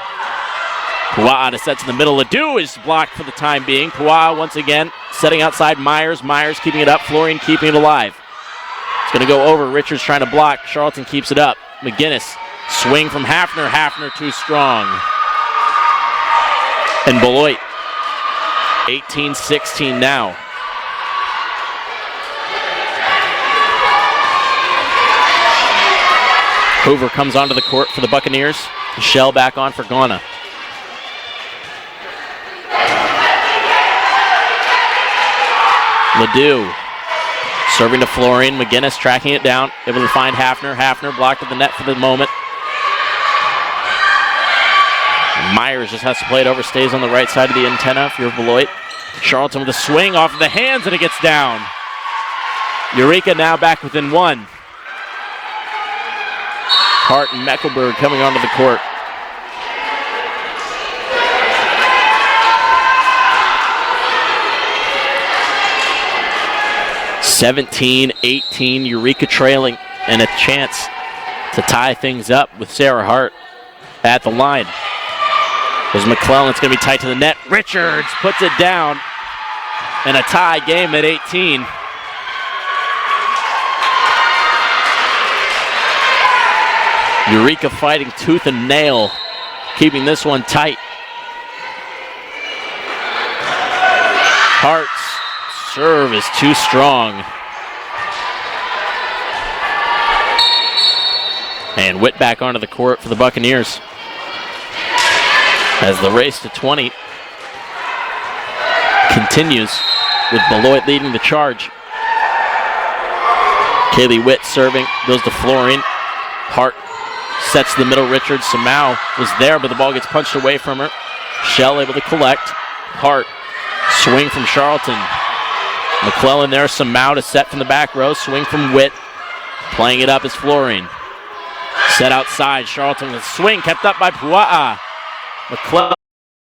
Pua'a to set to the middle. Ledoux is blocked for the time being. Pua'a once again setting outside Myers. Myers keeping it up. Florine keeping it alive. It's going to go over. Richards trying to block. Charlton keeps it up. McGinnis. Swing from Hafner. Hafner too strong. And Beloit. 18-16 now. Hoover comes onto the court for the Buccaneers. Shell back on for Ghana. Ledoux Serving to Florian. McGinnis tracking it down. Able to find Hafner. Hafner blocked at the net for the moment. Myers just has to play it over. Stays on the right side of the antenna if you're Beloit. Charlton with a swing off of the hands, and it gets down. Eureka now back within 1. Hart and Meckelberg coming onto the court. (17-18) Eureka trailing, and a chance to tie things up with Sarah Hart at the line. There's McClellan. It's going to be tight to the net. Richards puts it down, and a tie game at 18. Eureka fighting tooth and nail, keeping this one tight. Hart's serve is too strong. And Witt back onto the court for the Buccaneers. As the race to 20 continues with Beloit leading the charge. Kaylee Witt serving, goes to Florian. Hart sets the middle. Richards somehow was there, but the ball gets punched away from her. Shell able to collect. Hart, swing from Charlton. McClellan there, somehow to set from the back row. Swing from Witt. Playing it up is Florian. Set outside. Charlton with a swing, kept up by Pua'a. McClellan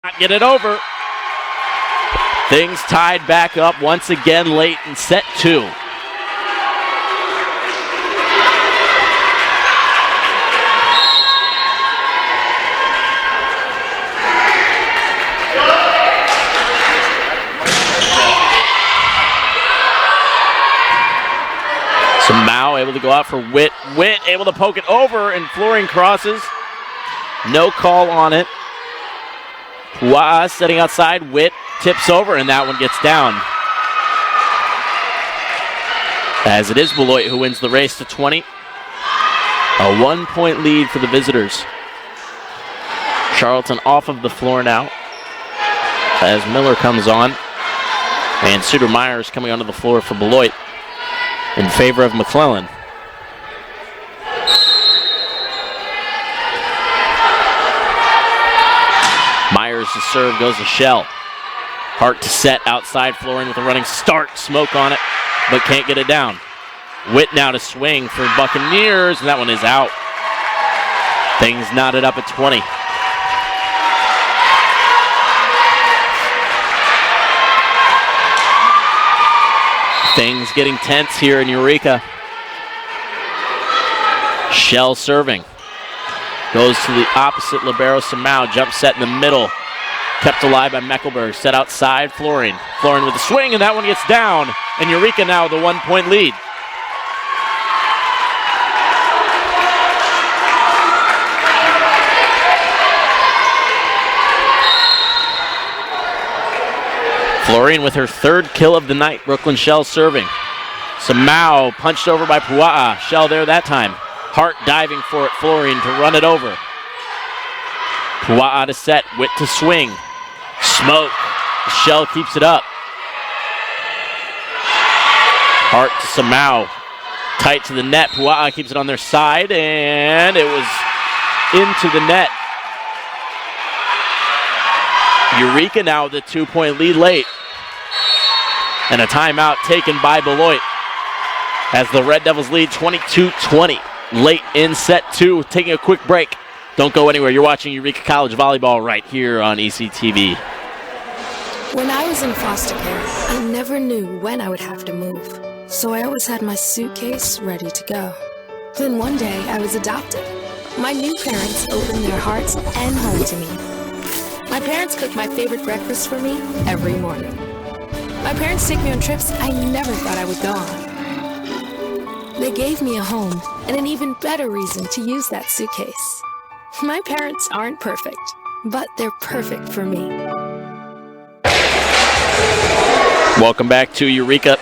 not get it over. Things tied back up once again late in set 2. Mao able to go out for Witt. Witt able to poke it over, and Florian crosses. No call on it. Pua'a setting outside. Witt tips over, and that one gets down. As it is Beloit who wins the race to 20. A 1-point lead for the visitors. Charlton off of the floor now as Miller comes on. And Suter Myers coming onto the floor for Beloit in favor of McClellan. Myers to serve, goes to Shell. Hart to set outside. Florian with a running start. Smoke on it, but can't get it down. Witt now to swing for Buccaneers, and that one is out. Things knotted up at 20. Things getting tense here in Eureka. Shell serving. Goes to the opposite libero. Samau jump set in the middle. Kept alive by Meckelberg. Set outside. Florian. Florian with a swing, and that one gets down. And Eureka now with a 1-point lead. Florian with her 3rd kill of the night. Brooklyn Shell serving. Samau punched over by Pua'a. Shell there that time. Hart diving for it. Florian to run it over. Pua'a to set. Witt to swing. Smoke. Shell keeps it up. Hart to Samau. Tight to the net. Pua'a keeps it on their side, and it was into the net. Eureka now with a 2-point lead late. And a timeout taken by Beloit as the Red Devils lead 22-20 late in set 2. Taking a quick break. Don't go anywhere. You're watching Eureka College Volleyball right here on ECTV. When I was in foster care, I never knew when I would have to move. So I always had my suitcase ready to go. Then one day I was adopted. My new parents opened their hearts and home to me. My parents cook my favorite breakfast for me every morning. My parents take me on trips I never thought I would go on. They gave me a home and an even better reason to use that suitcase. My parents aren't perfect, but they're perfect for me. Welcome back to Eureka.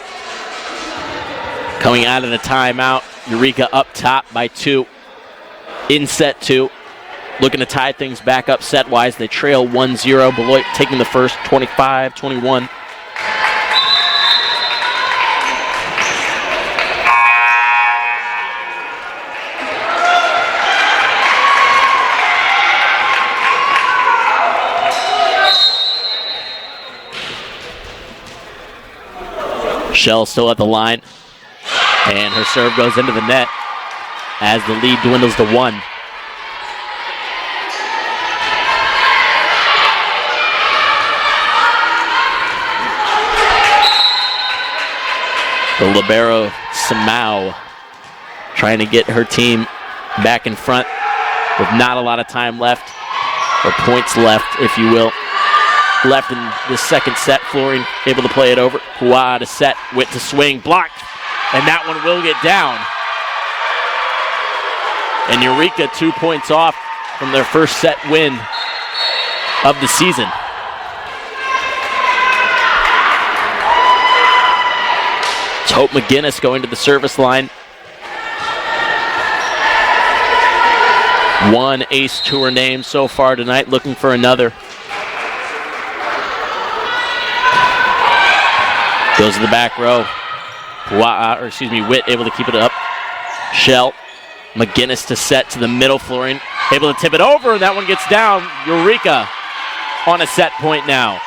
Coming out of the timeout, Eureka up top by 2 in set 2. Looking to tie things back up set-wise. They trail 1-0. Beloit taking the first, 25-21. Shell still at the line, and her serve goes into the net as the lead dwindles to 1. The libero, Samau, trying to get her team back in front with not a lot of time left, or points left, if you will. Left in the second set. Flooring able to play it over. Pua to set, Witt to swing, blocked, and that one will get down. And Eureka 2 points off from their first set win of the season. It's Hope McGinnis going to the service line. One ace to her name so far tonight, looking for another. Goes to the back row. Witt able to keep it up. Shell. McGinnis to set to the middle. Flooring able to tip it over, and that one gets down. Eureka on a set point now.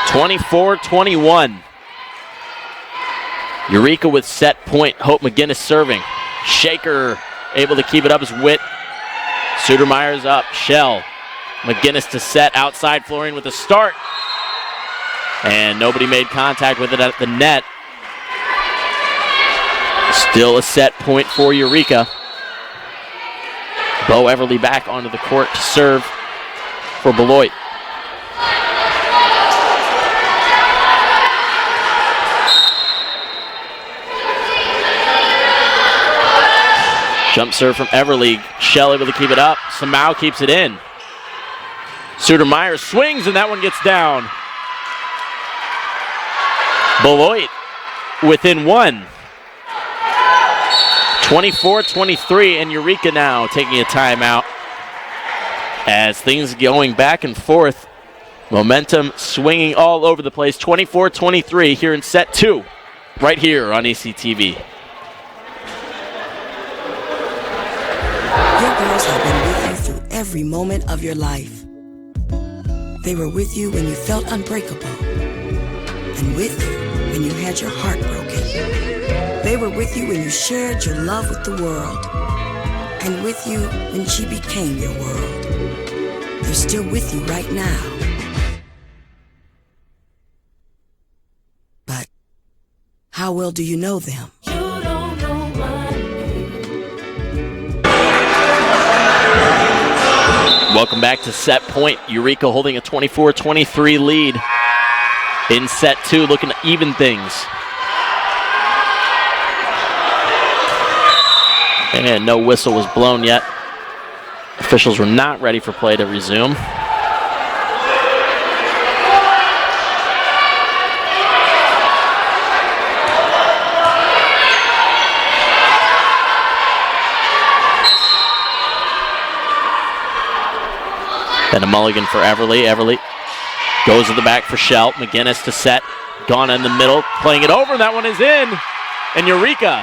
(24-21). Eureka with set point. Hope McGinnis serving. Shaker able to keep it up as Witt. Sutermeyer's up. Shell. McGinnis to set. Outside Flooring with a start. And nobody made contact with it at the net. Still a set point for Eureka. Bo Everly back onto the court to serve for Beloit. Jump serve from Everly. Shell able to keep it up. Samau keeps it in. Sutermeyer swings, and that one gets down. Beloit within 1. 24-23, and Eureka now taking a timeout as things going back and forth. Momentum swinging all over the place. 24-23 here in set 2, right here on ECTV. Your girls have been with you through every moment of your life. They were with you when you felt unbreakable, and with you when you had your heart broken. They were with you when you shared your love with the world, and with you when she became your world. They're still with you right now. But how well do you know them? Welcome back to set point. Eureka holding a 24-23 lead in set 2, looking to even things. And no whistle was blown yet. Officials were not ready for play to resume. Then a mulligan for Everly. Everly goes to the back for Shell. McGinnis to set. Gone in the middle. Playing it over. That one is in. And Eureka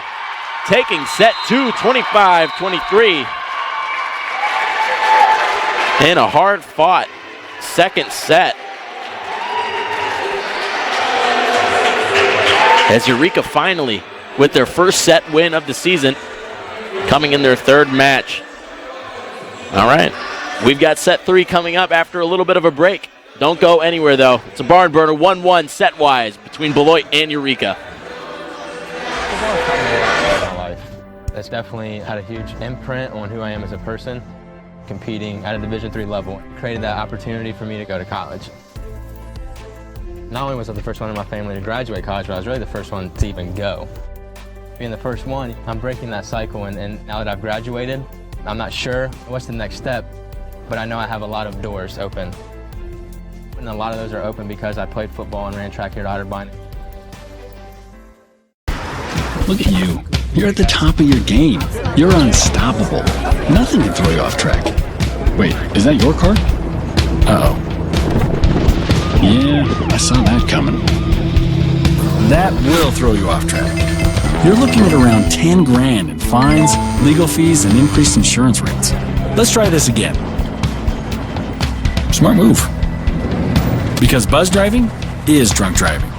taking set 2, 25-23. In a hard-fought second set. As Eureka finally, with their first set win of the season, coming in their third match. All right. We've got set 3 coming up after a little bit of a break. Don't go anywhere, though. It's a barn burner, 1-1 set-wise between Beloit and Eureka. That's definitely had a huge imprint on who I am as a person, competing at a Division III level. It created that opportunity for me to go to college. Not only was I the first one in my family to graduate college, but I was really the first one to even go. Being the first one, I'm breaking that cycle, and now that I've graduated, I'm not sure what's the next step, but I know I have a lot of doors open. And a lot of those are open because I played football and ran track here at Otterbein. Look at you. You're at the top of your game. You're unstoppable. Nothing can throw you off track. Wait, is that your car? Uh-oh. Yeah, I saw that coming. That will throw you off track. You're looking at around 10 grand in fines, legal fees, and increased insurance rates. Let's try this again. Smart move. Because buzz driving is drunk driving.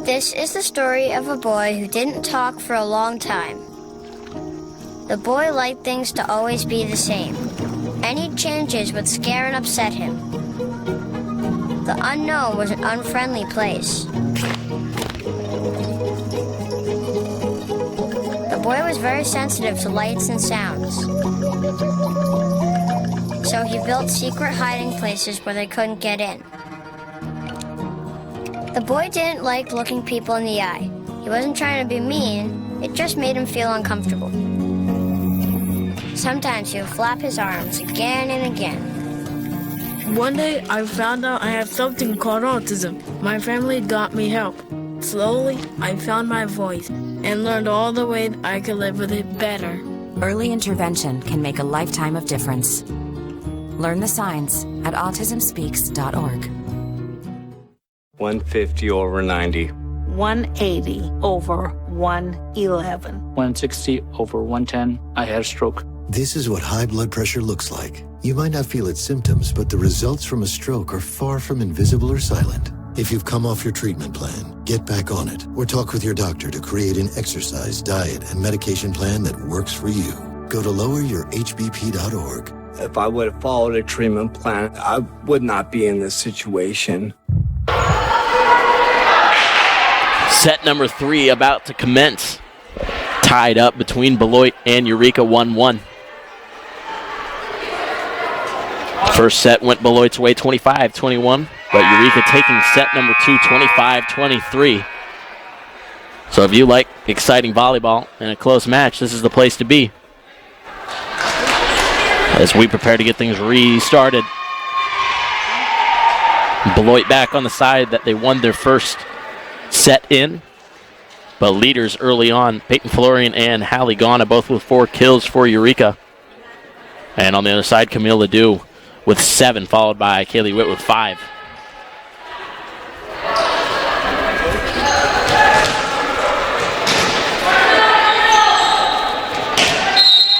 This is the story of a boy who didn't talk for a long time. The boy liked things to always be the same. Any changes would scare and upset him. The unknown was an unfriendly place. The boy was very sensitive to lights and sounds. So he built secret hiding places where they couldn't get in. The boy didn't like looking people in the eye. He wasn't trying to be mean, it just made him feel uncomfortable. Sometimes he would flap his arms again and again. One day, I found out I have something called autism. My family got me help. Slowly, I found my voice and learned all the ways I could live with it better. Early intervention can make a lifetime of difference. Learn the signs at autismspeaks.org. 150 over 90. 180 over 111. 160 over 110. I had a stroke. This is what high blood pressure looks like. You might not feel its symptoms, but the results from a stroke are far from invisible or silent. If you've come off your treatment plan, get back on it or talk with your doctor to create an exercise, diet, and medication plan that works for you. Go to loweryourhbp.org. If I would have followed a treatment plan, I would not be in this situation. Set number 3 about to commence. Tied up between Beloit and Eureka 1-1. First set went Beloit's way 25-21, but Eureka taking set number 2 25-23. So if you like exciting volleyball and a close match, this is the place to be. As we prepare to get things restarted. Beloit back on the side that they won their first set in. But leaders early on, Peyton Florian and Hallie Ghana, both with 4 kills for Eureka. And on the other side, Camille Ledoux with 7, followed by Kaylee Witt with 5.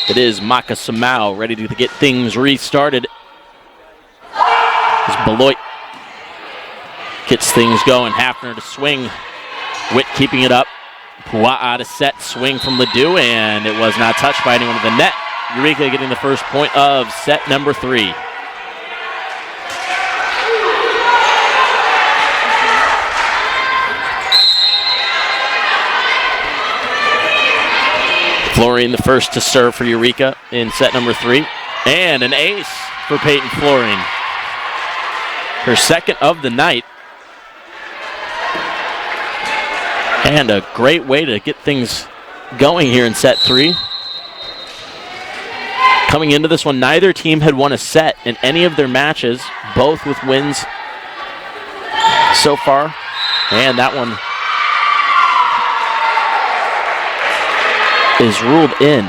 It is Maka Samau ready to get things restarted. As Beloit gets things going. Hafner to swing. Witt keeping it up. Pua'a to set. Swing from Ledoux, and it was not touched by anyone at the net. Eureka getting the first point of set number 3. Florian the first to serve for Eureka in set number 3. And an ace for Peyton Florian. Her second of the night. And a great way to get things going here in set 3. Coming into this one, neither team had won a set in any of their matches, both with wins so far. And that one is ruled in.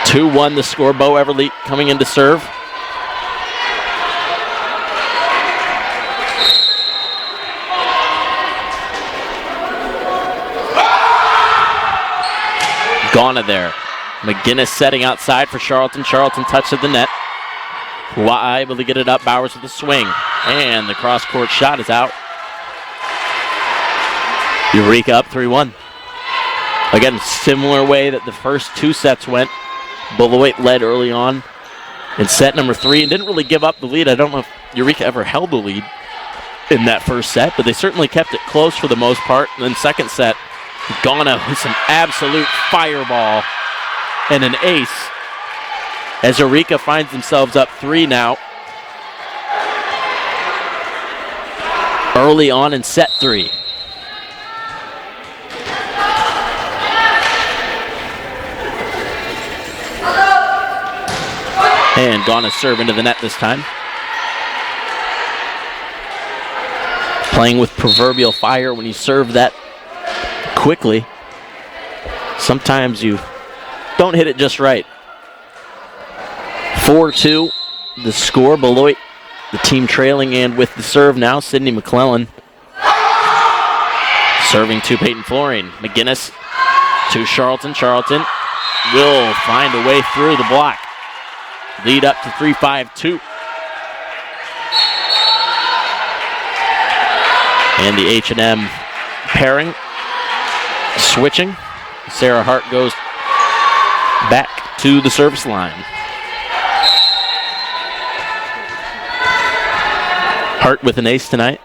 (2-1) the score. Bo Everly coming in to serve. Ghana there. McGinnis setting outside for Charlton. Charlton touches the net. Pua'a able to get it up. Bowers with the swing. And the cross-court shot is out. Eureka up 3-1. Again, similar way that the first 2 sets went. Beloit led early on in set number 3 and didn't really give up the lead. I don't know if Eureka ever held the lead in that first set, but they certainly kept it close for the most part. And then second set, Ghana with some absolute fireball and an ace as Eureka finds themselves up 3 now. Early on in set 3. And Ghana serve into the net this time. Playing with proverbial fire when you serve that quickly. Sometimes you don't hit it just right. 4-2 the score. Beloit, the team trailing, and with the serve now, Sydney McClellan Serving to Peyton Florine. McGinnis to Charlton. Charlton will find a way through the block. Lead up to 3-5-2. And the H&M pairing switching. Sarah Hart goes back to the service line. Hart with an ace tonight.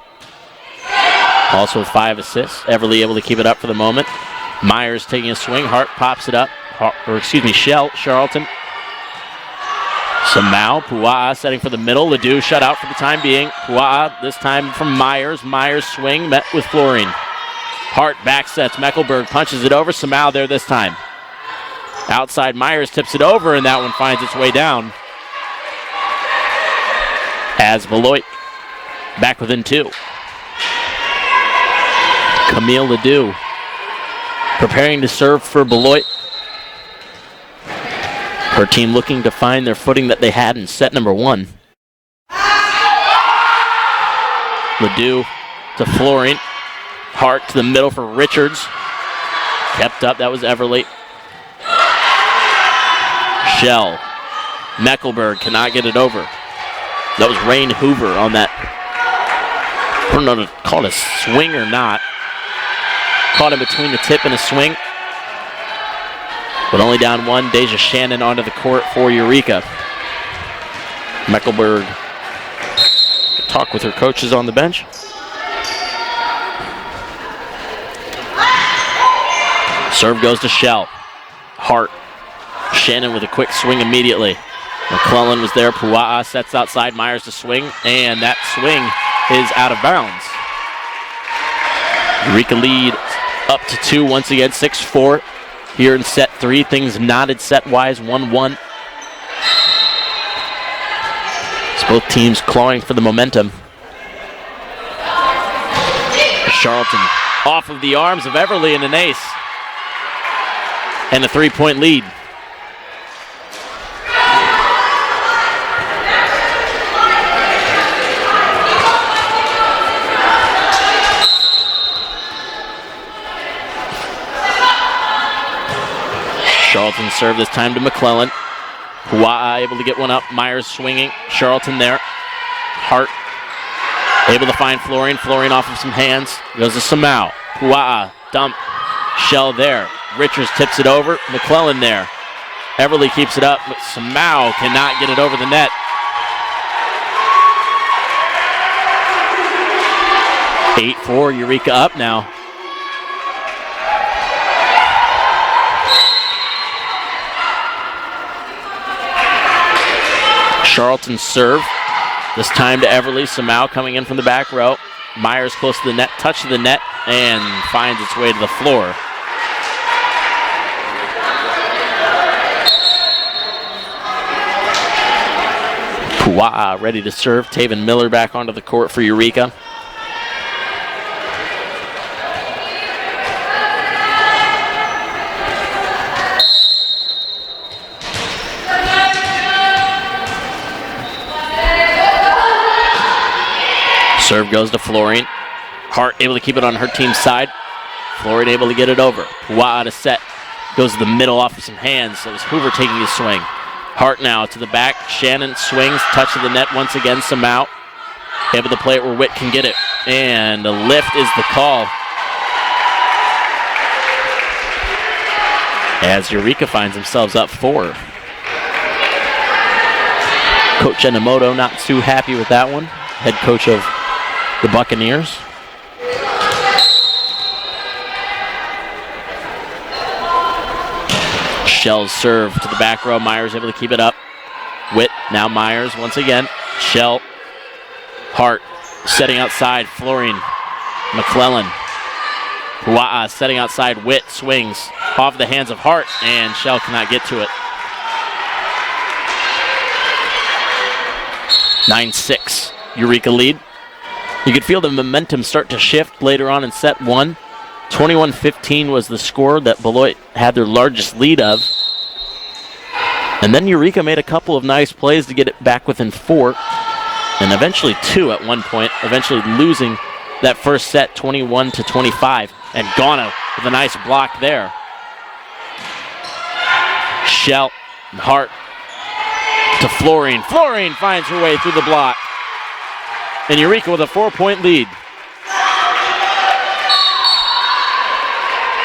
Also with 5 assists. Everly able to keep it up for the moment. Myers taking a swing. Hart pops it up. Charlton. Samau. Pua'a setting for the middle. Ledoux shut out for the time being. Pua'a this time from Myers. Myers swing met with Florine. Hart back sets. Mecklenburg punches it over. Samau there this time. Outside Myers tips it over, and that one finds its way down. As Beloit back within 2. Camille Ledoux preparing to serve for Beloit. Her team looking to find their footing that they had in set number 1. Ledoux to Florine. Hart to the middle for Richards. Kept up, that was Everly. Shell. Mecklenburg cannot get it over. That was Rain Hoover on that. I don't know to call it a swing or not. Caught in between the tip and a swing. But only down 1. Deja Shannon onto the court for Eureka. Mecklenburg talk with her coaches on the bench. Serve goes to Shell. Hart. Shannon with a quick swing immediately. McClellan was there. Pua'a sets outside. Myers to swing. And that swing is out of bounds. Eureka lead up to 2 once again. 6-4 here in set 3. Things knotted set-wise. 1-1. It's both teams clawing for the momentum. Charlton off of the arms of Everly and an ace. And a 3-point lead. Charlton serve this time to McClellan. Pua'a able to get one up. Myers swinging. Charlton there. Hart able to find Florine. Florine off of some hands. Goes to Samau. Pua'a dump. Shell there. Richards tips it over. McClellan there. Everly keeps it up, but Samau cannot get it over the net. Eight 8-4, Eureka up now. Charlton serve. This time to Everly. Samau coming in from the back row. Myers close to the net, touch to the net, and finds its way to the floor. Pua'a ready to serve. Taven Miller back onto the court for Eureka. Serve goes to Florine. Hart able to keep it on her team's side. Florine able to get it over. Pua'a to set. Goes to the middle off of some hands. So it was Hoover taking his swing. Hart now to the back. Shannon swings. Touch of the net once again. Samau able to play it where Witt can get it. And a lift is the call. As Eureka finds themselves up 4. Coach Enomoto not too happy with that one. Head coach of the Buccaneers. Shell's serve to the back row. Myers able to keep it up. Witt, now Myers once again. Shell. Hart setting outside. Florine. McClellan. Pua'a setting outside. Witt swings off the hands of Hart, and Shell cannot get to it. 9-6. Eureka lead. You could feel the momentum start to shift later on in set 1. 21-15 was the score that Beloit had their largest lead of. And then Eureka made a couple of nice plays to get it back within 4. and eventually two at one point, eventually losing that first set 21-25. And Ghana with a nice block there. Shell and Hart to Florine. Florine finds her way through the block. And Eureka with a 4-point lead.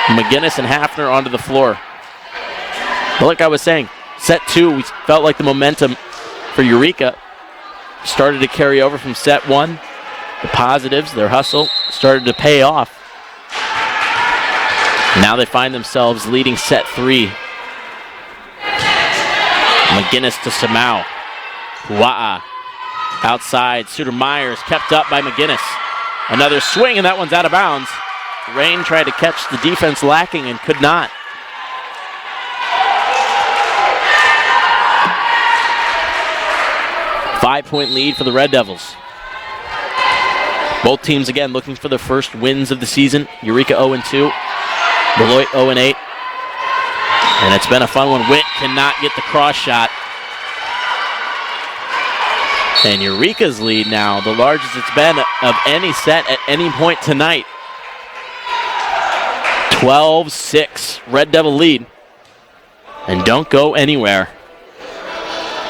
McGinnis and Hafner onto the floor. But like I was saying, set 2, we felt like the momentum for Eureka started to carry over from set 1. The positives, their hustle, started to pay off. Now they find themselves leading set 3. McGinnis to Samau. Pua'a outside. Suter Myers kept up by McGinnis. Another swing, and that one's out of bounds. Rain tried to catch the defense lacking and could not. Five-point lead for the Red Devils. Both teams again looking for their first wins of the season. Eureka 0-2, Beloit 0-8. And it's been a fun one. Witt cannot get the cross shot. And Eureka's lead now, the largest it's been of any set at any point tonight. 12-6, Red Devil lead. And don't go anywhere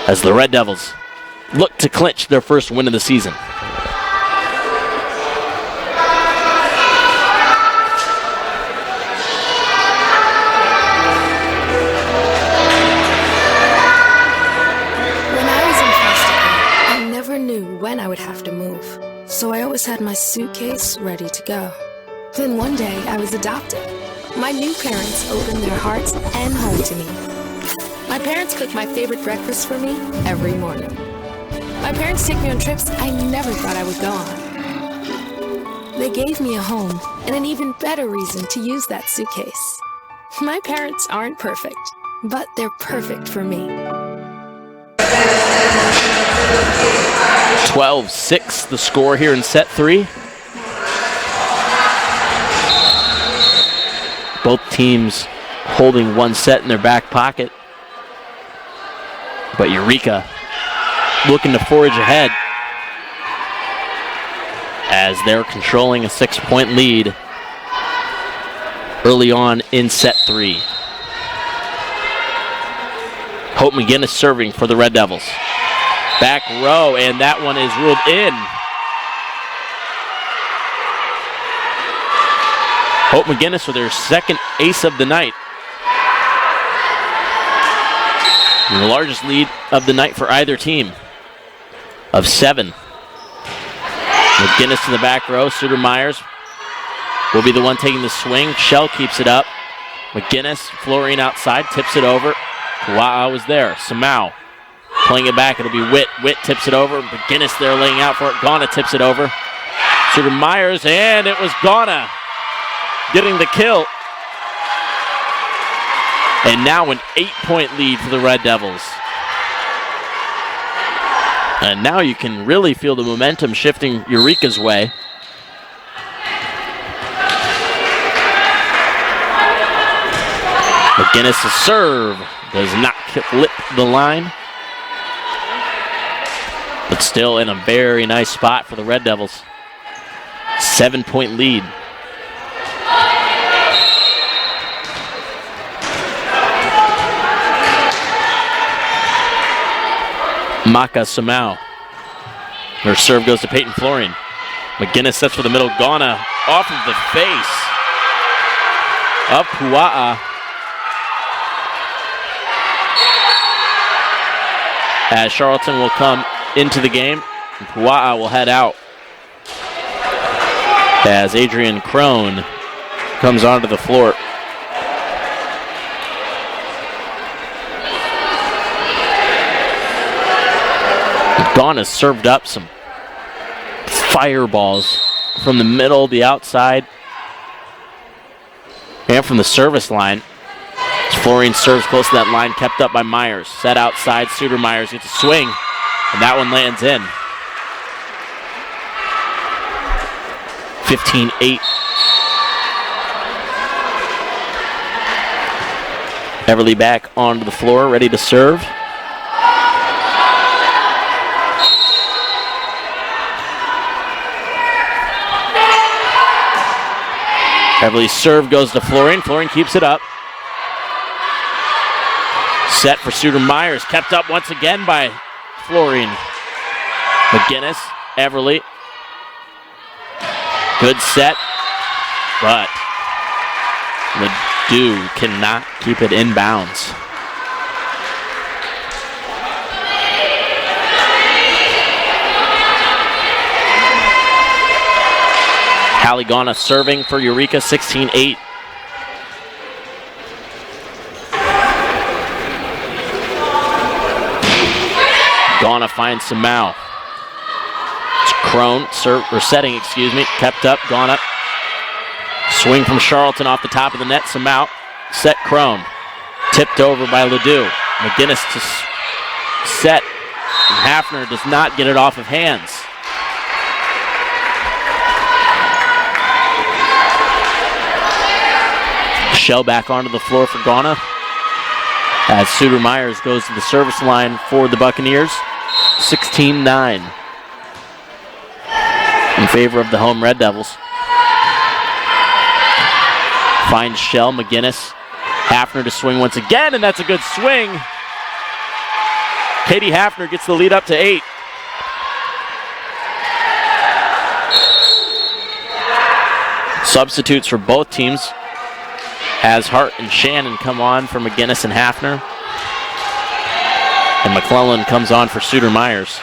as the Red Devils look to clinch their first win of the season. When I would have to move, so I always had my suitcase ready to go. Then one day I was adopted. My new parents opened their hearts and home to me. My parents cook my favorite breakfast for me every morning. My parents take me on trips I never thought I would go on. They gave me a home and an even better reason to use that suitcase. My parents aren't perfect, but they're perfect for me. 12-6 the score here in set 3. Both teams holding one set in their back pocket. But Eureka looking to forge ahead as they're controlling a 6-point lead early on in set 3. Hope McGinnis serving for the Red Devils. Back row, and that one is ruled in. Hope McGinnis with her second ace of the night. And the largest lead of the night for either team of 7. McGinnis to the back row. Suter Myers will be the one taking the swing. Shell keeps it up. McGinnis, Florine outside, tips it over. Pua'a was there. Samau playing it back. It'll be Witt. Witt tips it over. McGinnis there laying out for it. Ghana tips it over. Suter Myers, and it was Ghana getting the kill. And now an 8-point lead for the Red Devils. And now you can really feel the momentum shifting Eureka's way. McGinnis' serve does not lip the line. But still in a very nice spot for the Red Devils. 7-point lead. Maka Samau. Her serve goes to Peyton Florine. McGinnis sets for the middle. Ghana off of the face of Pua'a. As Charlton will come into the game, and Pua'a will head out. As Adrian Crone comes onto the floor. Ghana served up some fireballs from the middle, the outside, and from the service line. As Florine serves close to that line, kept up by Myers. Set outside, Suter Myers gets a swing, and that one lands in. 15-8. Everly back onto the floor, ready to serve. Everly's serve goes to Florian. Florian keeps it up. Set for Suter Myers. Kept up once again by Florian. McGinnis, Everly. Good set, but Ledoux cannot keep it in bounds. Hallie Gana serving for Eureka, 16-8. Gana finds Samau. It's Crone, setting, kept up, Gana. Swing from Charlton off the top of the net, Samau. Set Crone. Tipped over by Ledoux. McGinnis to set. And Hafner does not get it off of hands. Shell back onto the floor for Gana as Suter Myers goes to the service line for the Buccaneers. 16-9 in favor of the home Red Devils. Finds Shell, McGinnis. Hafner to swing once again, and that's a good swing. Katie Hafner gets the lead up to 8. Substitutes for both teams as Hart and Shannon come on for McGinnis and Hafner. And McClellan comes on for Suter Myers.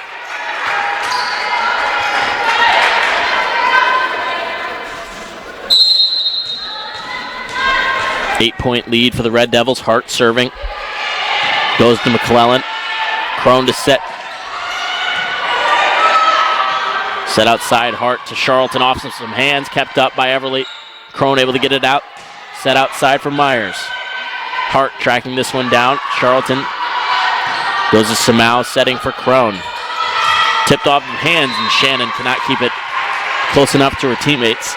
Eight-point lead for the Red Devils. Hart serving. Goes to McClellan. Crone to set. Set outside, Hart to Charlton off some hands. Kept up by Everly. Crone able to get it out. Set outside for Myers. Hart tracking this one down. Charlton goes to Samau, setting for Crone. Tipped off of hands, and Shannon cannot keep it close enough to her teammates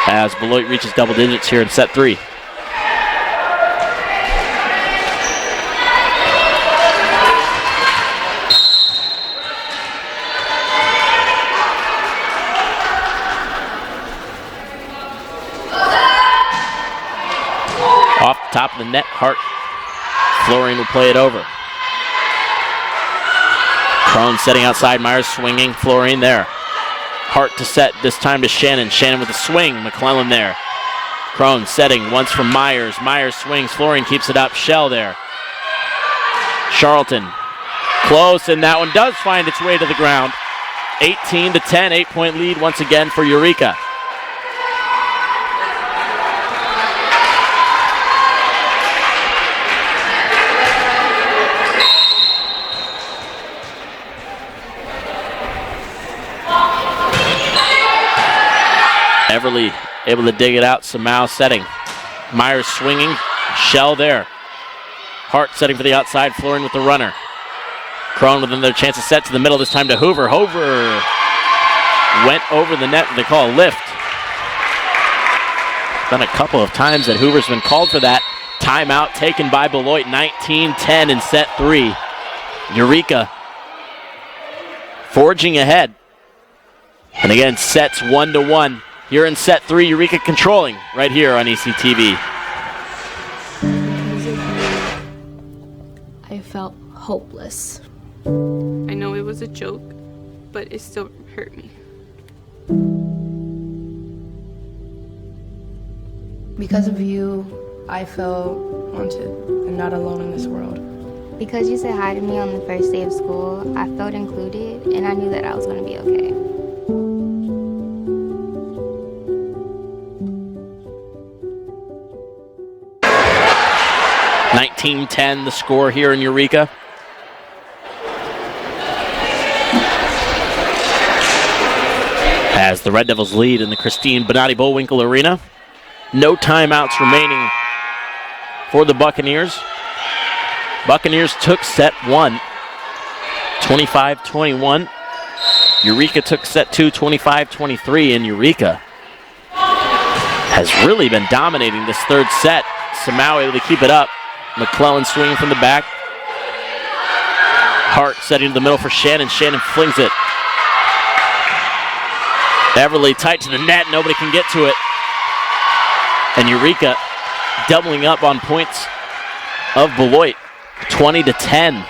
as Beloit reaches double digits here in set 3. Off the top of the net, Hart. Florian will play it over. Crone setting outside, Myers swinging, Florian there. Hart to set, this time to Shannon. Shannon with a swing, McClellan there. Crone setting, once from Myers. Myers swings, Florian keeps it up, Shell there. Charlton, close, and that one does find its way to the ground. 18-10, 8-point lead once again for Eureka. Everly able to dig it out. Samau setting. Myers swinging. Shell there. Hart setting for the outside. Florian with the runner. Crone with another chance to set to the middle. This time to Hoover. Hoover went over the net. They call a lift. Been a couple of times that Hoover's been called for that. Timeout taken by Beloit. 19-10 in set 3. Eureka forging ahead. And again, sets 1-1. Here in set 3, Eureka controlling right here on ECTV. I felt hopeless. I know it was a joke, but it still hurt me. Because of you, I felt wanted and not alone in this world. Because you said hi to me on the first day of school, I felt included, and I knew that I was going to be okay. 19-10 the score here in Eureka. As the Red Devils lead in the Christine Bonatti Bullwinkle Arena. No timeouts remaining for the Buccaneers. Buccaneers took set 1, 25-21. Eureka took set 2, 25-23, and Eureka has really been dominating this third set. Samau able to keep it up. McClellan swinging from the back. Hart setting to the middle for Shannon. Shannon flings it. Everly tight to the net. Nobody can get to it. And Eureka doubling up on points of Beloit, 20-10.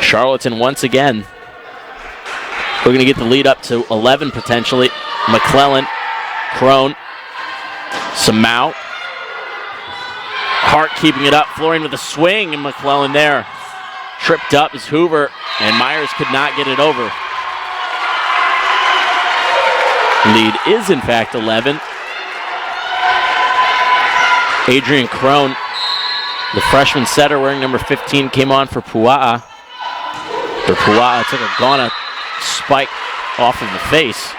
Charlottetown once again. We're going to get the lead up to 11 potentially. McClellan, Crone, Samau. Hart keeping it up, Florian with a swing, and McClellan there. Tripped up is Hoover, and Myers could not get it over. Lead is in fact 11. Adrian Crone, the freshman setter wearing number 15, came on for Pua'a. Pua'a took a Ghana spike off of the face.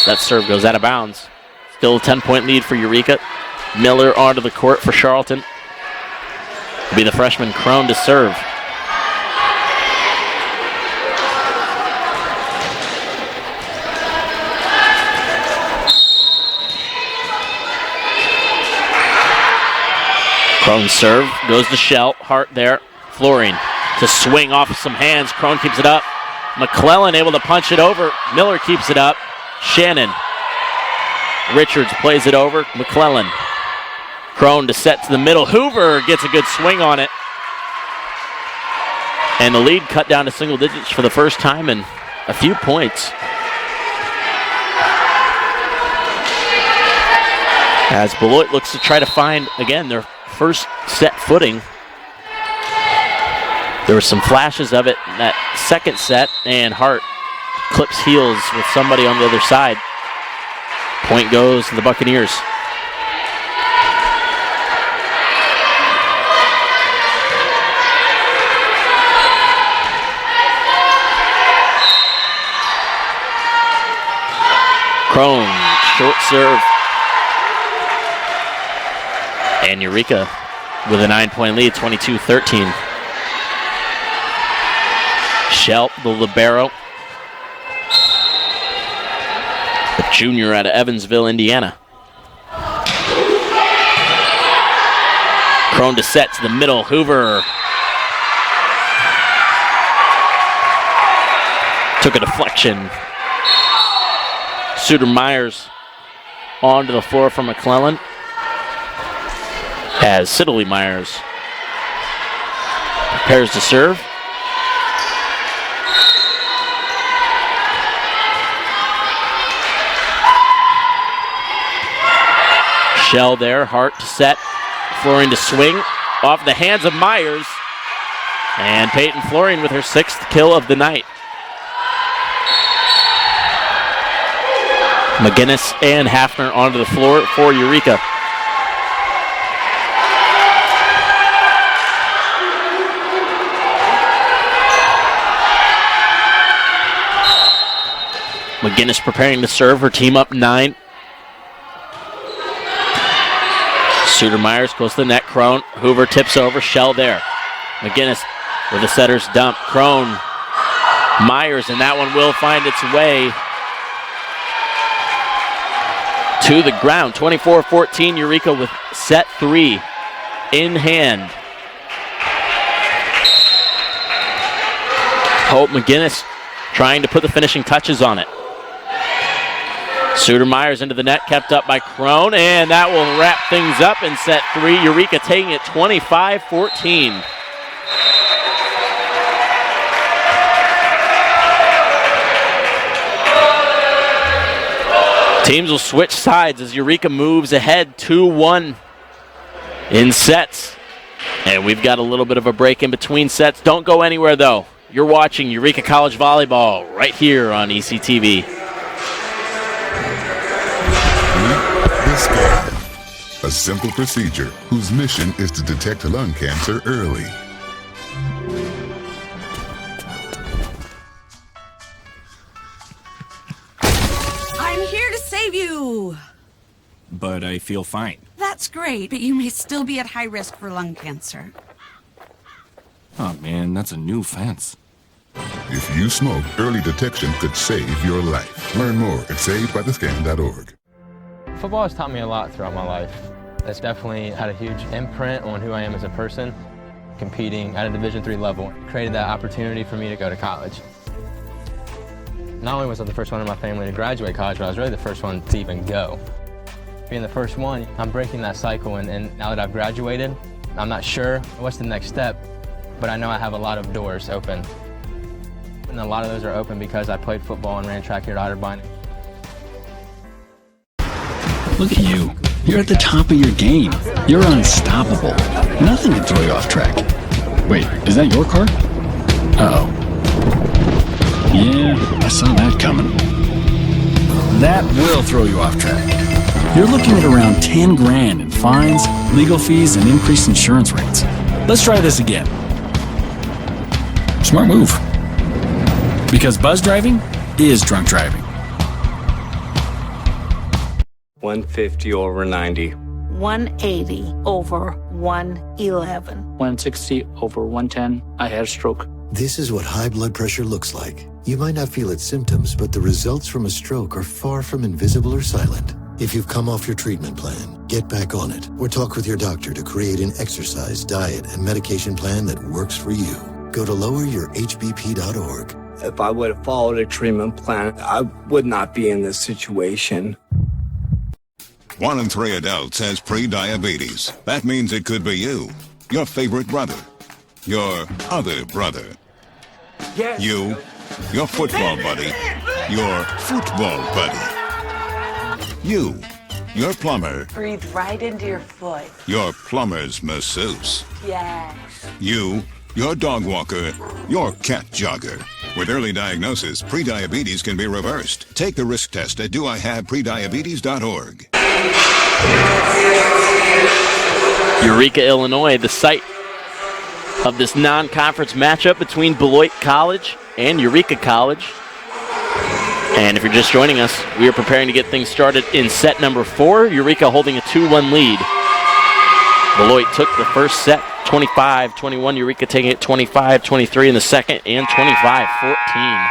That serve goes out of bounds. Still a 10-point lead for Eureka. Miller onto the court for Charlton. It'll be the freshman Crone to serve. Crone serve, goes to Shell. Hart there. Flooring to swing off some hands. Crone keeps it up. McClellan able to punch it over. Miller keeps it up. Shannon. Richards plays it over. McClellan. Crone to set to the middle. Hoover gets a good swing on it. And the lead cut down to single digits for the first time in a few points. As Beloit looks to try to find, again, their first set footing. There were some flashes of it in that second set, and Hart clips heels with somebody on the other side. Point goes to the Buccaneers. Crone, short serve. And Eureka with a 9-point lead, 22-13. Shelp, the libero. A junior out of Evansville, Indiana. Crone to set to the middle. Hoover took a deflection. Suter Myers onto the floor for McClellan. As Sidley Myers prepares to serve. Shell there, Hart to set, Florian to swing, off the hands of Myers. And Peyton Florian with her 6th kill of the night. McGinnis and Hafner onto the floor for Eureka. McGinnis preparing to serve, her team up 9. Suter Myers goes to the net. Crone. Hoover tips over. Shell there. McGinnis with the setter's dump. Crone. Myers, and that one will find its way to the ground. 24-14, Eureka with set 3 in hand. Hope McGinnis trying to put the finishing touches on it. Suter Myers into the net, kept up by Crone, and that will wrap things up in set 3. Eureka taking it 25-14. Teams will switch sides as Eureka moves ahead 2-1 in sets. And we've got a little bit of a break in between sets. Don't go anywhere, though. You're watching Eureka College Volleyball right here on ECTV. A simple procedure whose mission is to detect lung cancer early. I'm here to save you! But I feel fine. That's great, but you may still be at high risk for lung cancer. Oh man, that's a new fence. If you smoke, early detection could save your life. Learn more at savedbythescan.org. Football has taught me a lot throughout my life. It's definitely had a huge imprint on who I am as a person. Competing at a Division III level created that opportunity for me to go to college. Not only was I the first one in my family to graduate college, but I was really the first one to even go. Being the first one, I'm breaking that cycle, and now that I've graduated, I'm not sure what's the next step, but I know I have a lot of doors open. And a lot of those are open because I played football and ran track here at Otterbein. Look at you. You're at the top of your game. You're unstoppable. Nothing can throw you off track. Wait, is that your car? Uh-oh. Yeah, I saw that coming. That will throw you off track. You're looking at around 10 grand in fines, legal fees, and increased insurance rates. Let's try this again. Smart move. Because buzz driving is drunk driving. 150 over 90. 180 over 111. 160 over 110. I had a stroke. This is what high blood pressure looks like. You might not feel its symptoms, but the results from a stroke are far from invisible or silent. If you've come off your treatment plan, get back on it, or talk with your doctor to create an exercise, diet, and medication plan that works for you. Go to loweryourhbp.org. If I would have followed a treatment plan, I would not be in this situation. 1 in 3 adults has pre-diabetes. That means it could be you, your favorite brother, your other brother, you, your football buddy, your football buddy, you, your plumber, Breathe right into your foot. your plumber's masseuse, Yes. you, your dog walker, your cat jogger. With early diagnosis, prediabetes can be reversed. Take the risk test at doihaveprediabetes.org. Eureka, Illinois, the site of this non-conference matchup between Beloit College and Eureka College. And if you're just joining us, we are preparing to get things started in set number 4. Eureka holding a 2-1 lead. Beloit took the first set 25-21. Eureka taking it 25-23 in the second and 25-14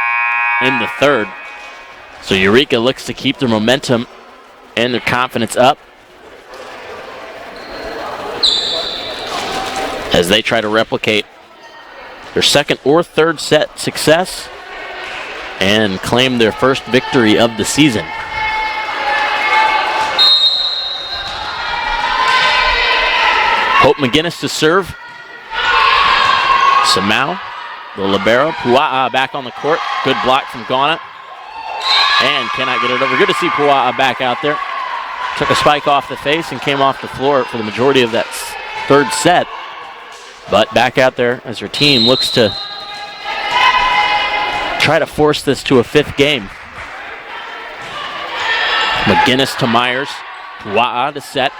in the third. So Eureka looks to keep their momentum and their confidence up as they try to replicate their second or third set success and claim their first victory of the season. Hope McGinnis to serve. Samau, the libero. Pua'a back on the court. Good block from Ghana. And cannot get it over. Good to see Pua'a back out there. Took a spike off the face and came off the floor for the majority of that third set. But back out there as her team looks to try to force this to a 5th game. McGinnis to Myers. Pua'a to set.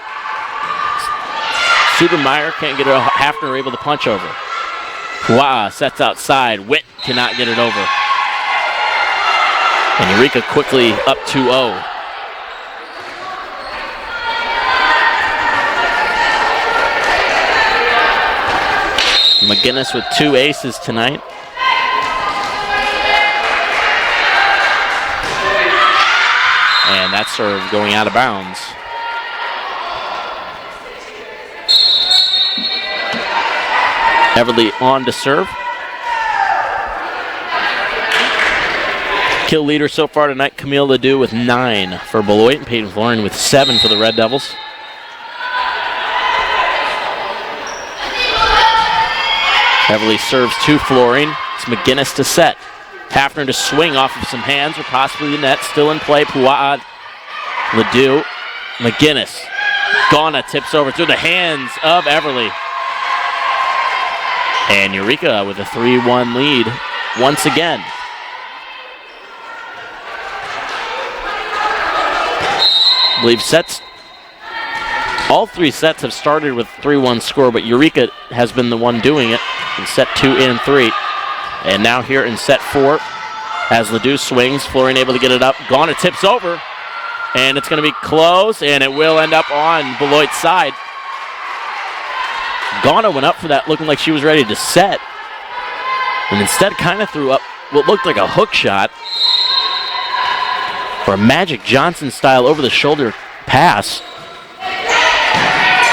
Sudermeyer can't get it. Hafner able to punch over. Pua'a sets outside. Witt cannot get it over. And Eureka quickly up 2-0. McGinnis with 2 aces tonight. And that serve going out of bounds. Everly on to serve. Kill leader so far tonight, Camille Ledoux with 9 for Beloit, and Peyton Florian with 7 for the Red Devils. Everly serves to Florian. It's McGinnis to set. Hafner to swing off of some hands or possibly the net. Still in play. Pua'a, Ledoux, McGinnis. Ghana tips over through the hands of Everly. And Eureka with a 3-1 lead once again. I believe all 3 sets have started with 3-1 score, but Eureka has been the one doing it in set 2 and 3. And now here in set 4, as Ledoux swings, Florian able to get it up. Ghana tips over, and it's going to be close, and it will end up on Beloit's side. Ghana went up for that looking like she was ready to set, and instead kind of threw up what looked like a hook shot or a Magic Johnson style over-the-shoulder pass.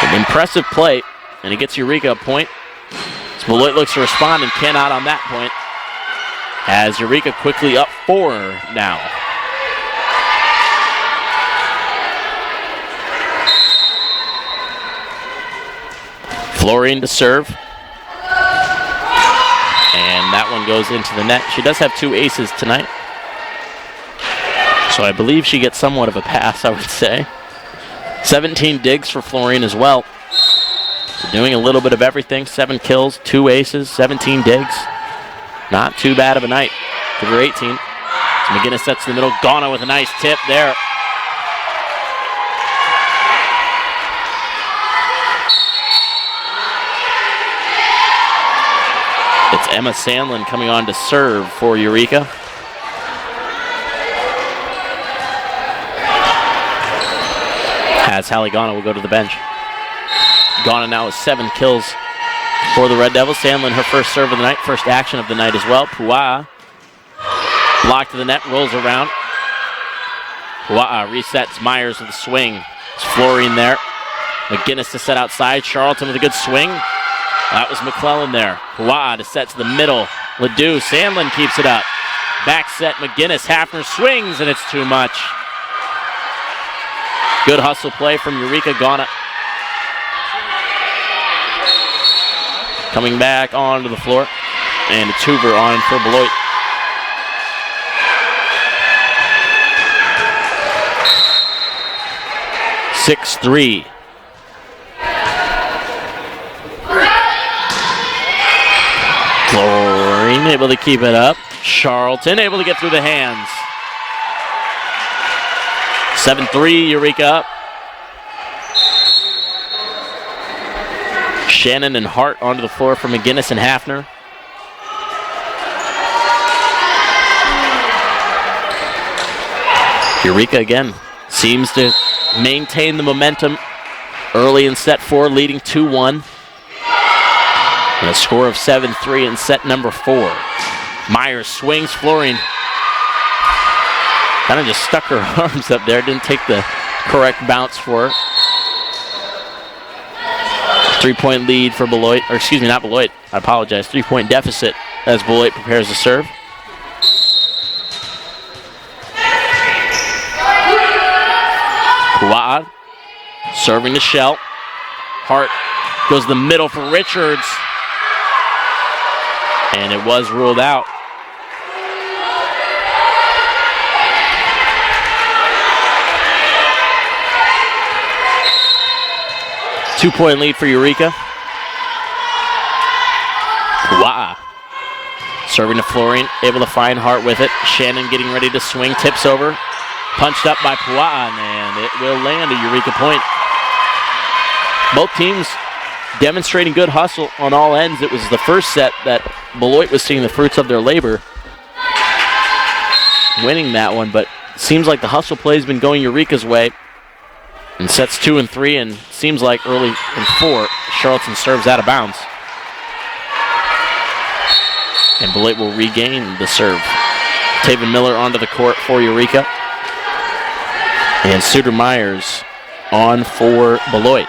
An impressive play, and it gets Eureka a point. Beloit looks to respond and cannot on that point. As Eureka quickly up 4 now. Florian to serve. And that one goes into the net. She does have 2 aces tonight. So I believe she gets somewhat of a pass, I would say. 17 digs for Florian as well. So doing a little bit of everything. 7 kills, 2 aces, 17 digs. Not too bad of a night for her 18. So McGinnis sets in the middle. Ghana with a nice tip there. It's Emma Sandlin coming on to serve for Eureka. As Hallie Ghana will go to the bench. Ghana now has 7 kills for the Red Devils. Sandlin, her first serve of the night, first action of the night as well. Pua'a blocked to the net, rolls around. Pua'a resets Myers with a swing. It's Florian there. McGinnis to set outside. Charlton with a good swing. That was McClellan there. Pua'a to set to the middle. Ledoux, Sandlin keeps it up. Back set, McGinnis. Hafner swings, and it's too much. Good hustle play from Eureka. Ghana coming back onto the floor. And it's Hoover on for Beloit. (6-3). Florian able to keep it up. Charlton able to get through the hands. 7-3, Eureka up. Shannon and Hart onto the floor for McGinnis and Hafner. Eureka again seems to maintain the momentum early in set 4, leading 2-1. And a score of 7-3 in set number 4. Myers swings. Florian kind of just stuck her arms up there. Didn't take the correct bounce for her. 3-point lead for Beloit. Or excuse me, not Beloit. I apologize. 3-point deficit as Beloit prepares to serve. Pua'a serving to Shell. Hart goes to the middle for Richards. And it was ruled out. Two-point lead for Eureka. Pua'a serving to Florian, able to find Hart with it. Shannon getting ready to swing, tips over. Punched up by Pua'a, and it will land a Eureka point. Both teams demonstrating good hustle on all ends. It was the first set that Beloit was seeing the fruits of their labor, winning that one, but it seems like the hustle play has been going Eureka's way. In sets 2 and 3, and seems like early in 4, Charlton serves out of bounds. And Beloit will regain the serve. Taven Miller onto the court for Eureka. And Suter Myers on for Beloit.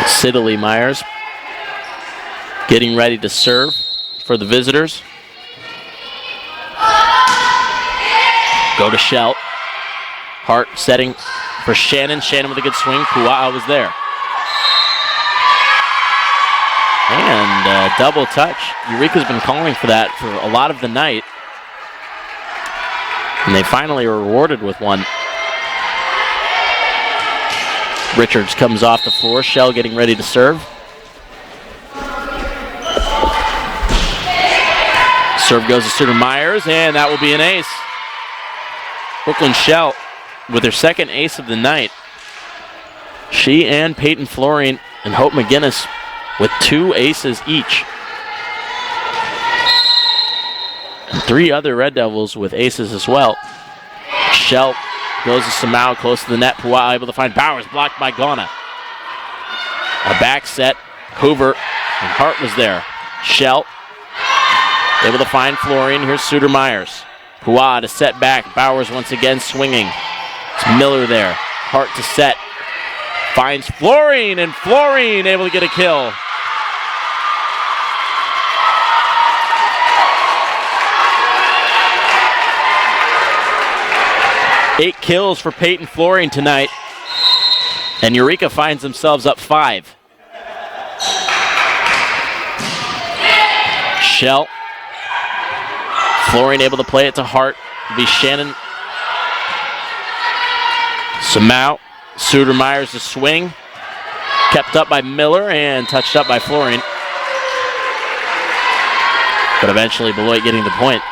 Siddeley Myers getting ready to serve for the visitors. Go to Shell. Hart setting for Shannon. Shannon with a good swing. Pua'a was there. And double touch. Eureka's been calling for that for a lot of the night. And they finally were rewarded with one. Richards comes off the floor. Shell getting ready to serve. Serve goes to Suter Myers, and that will be an ace. Brooklyn Shell with her second ace of the night. She and Peyton Florian and Hope McGinnis with 2 aces each. And 3 other Red Devils with aces as well. Shell goes to Samau close to the net. Pua'a able to find Bowers, blocked by Ghana. A back set. Hoover and Hart was there. Shell able to find Florian. Here's Suter Myers. Pua'a to set back. Bowers once again swinging. It's Miller there. Hart to set. Finds Florian, and Florian able to get a kill. 8 kills for Peyton Flooring tonight. And Eureka finds themselves up 5. Shell. Flooring able to play it to Hart. Be Shannon. Samau. Suter-Myers to swing. Kept up by Miller and touched up by Flooring. But eventually Beloit getting the point.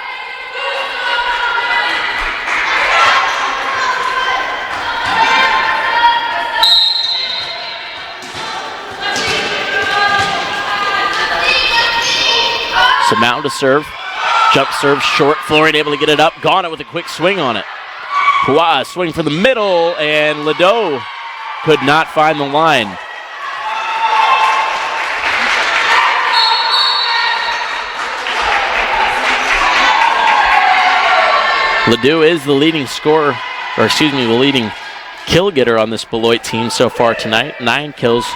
Samau to serve. Jump serve short. Flooring able to get it up. Gone it with a quick swing on it. Pua'a swing for the middle, and Ledoux could not find the line. Ledoux is the leading scorer, or excuse me, the leading kill getter on this Beloit team so far tonight. 9 kills,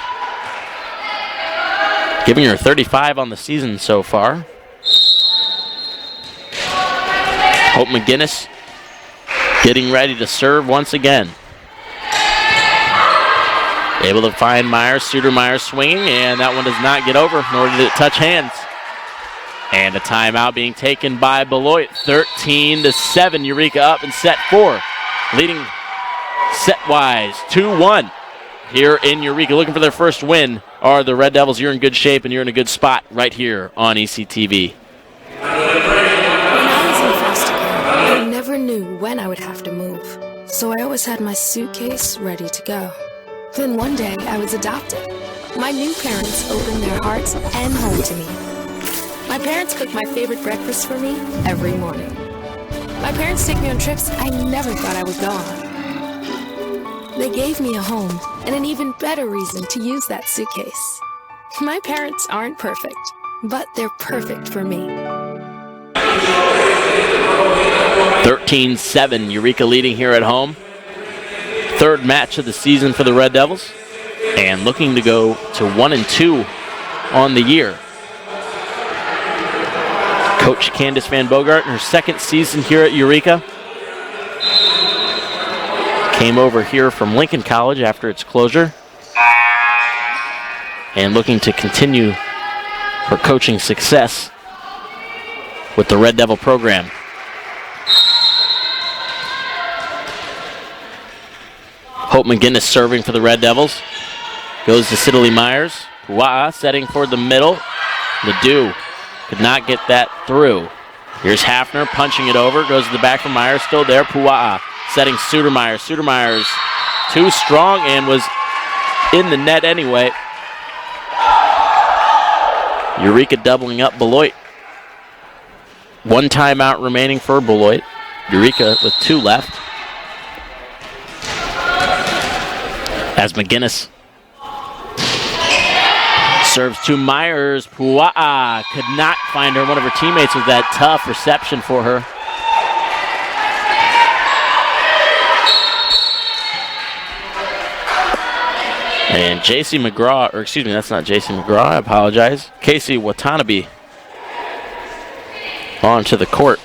giving her 35 on the season so far. Hope McGinnis getting ready to serve once again. Able to find Myers, Suter-Myers swinging, and that one does not get over, nor did it touch hands. And a timeout being taken by Beloit. 13-7, Eureka up in set 4. Leading set-wise, 2-1 here in Eureka. Looking for their first win are the Red Devils. You're in good shape and you're in a good spot right here on ECTV. I never knew when I would have to move, so I always had my suitcase ready to go. Then one day I was adopted. My new parents opened their hearts and home to me. My parents cook my favorite breakfast for me every morning. My parents take me on trips I never thought I would go on. They gave me a home and an even better reason to use that suitcase. My parents aren't perfect, but they're perfect for me. 13-7, Eureka leading here at home. Third match of the season for the Red Devils, and looking to go to 1-2 on the year. Coach Candace Van Bogart in her second season here at Eureka. Came over here from Lincoln College after its closure, and looking to continue her coaching success with the Red Devil program. Hope McGinnis serving for the Red Devils. Goes to Sidley Myers. Pua'a setting for the middle. Ledoux could not get that through. Here's Hafner punching it over. Goes to the back for Myers. Still there. Pua'a setting Suter-Myers. Suter-Myers too strong and was in the net anyway. Eureka doubling up Beloit. 1 timeout remaining for Beloit. Eureka with 2 left. As McGinnis serves to Myers. Pua'a could not find her. One of her teammates with that tough reception for her. And J.C. McGraw, or excuse me, that's not J.C. McGraw, I apologize. Casey Watanabe onto the court.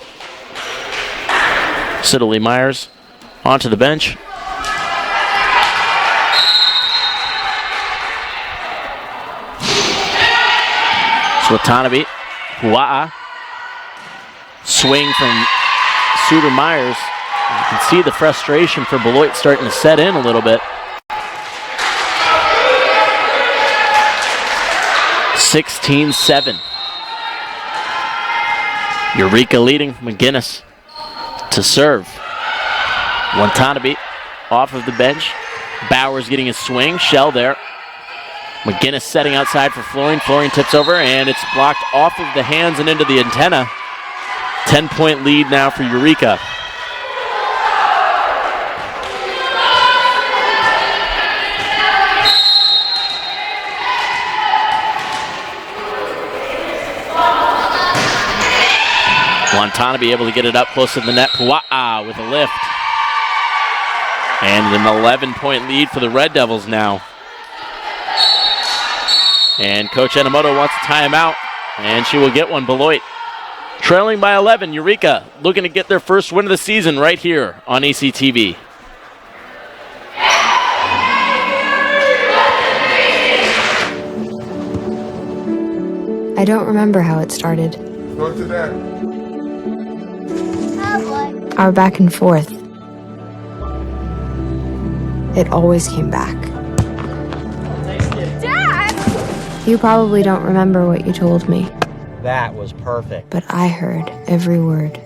Sidley Myers onto the bench. Watanabe, Pua'a, swing from Suter-Myers. You can see the frustration for Beloit starting to set in a little bit. 16-7. Eureka leading. McGinnis to serve. Watanabe off of the bench. Bowers getting a swing. Shell there. McGinnis setting outside for Flooring. Flooring tips over, and it's blocked off of the hands and into the antenna. 10-point lead now for Eureka. Watanabe able to get it up close to the net. Pua'a with a lift. And an 11-point lead for the Red Devils now. And Coach Enomoto wants a timeout, and she will get one. Beloit Trailing by 11, Eureka looking to get their first win of the season right here on ACTV. I don't remember how it started. Go to that. Our back and forth. It always came back. Dad! You probably don't remember what you told me, That was perfect. but I heard every word.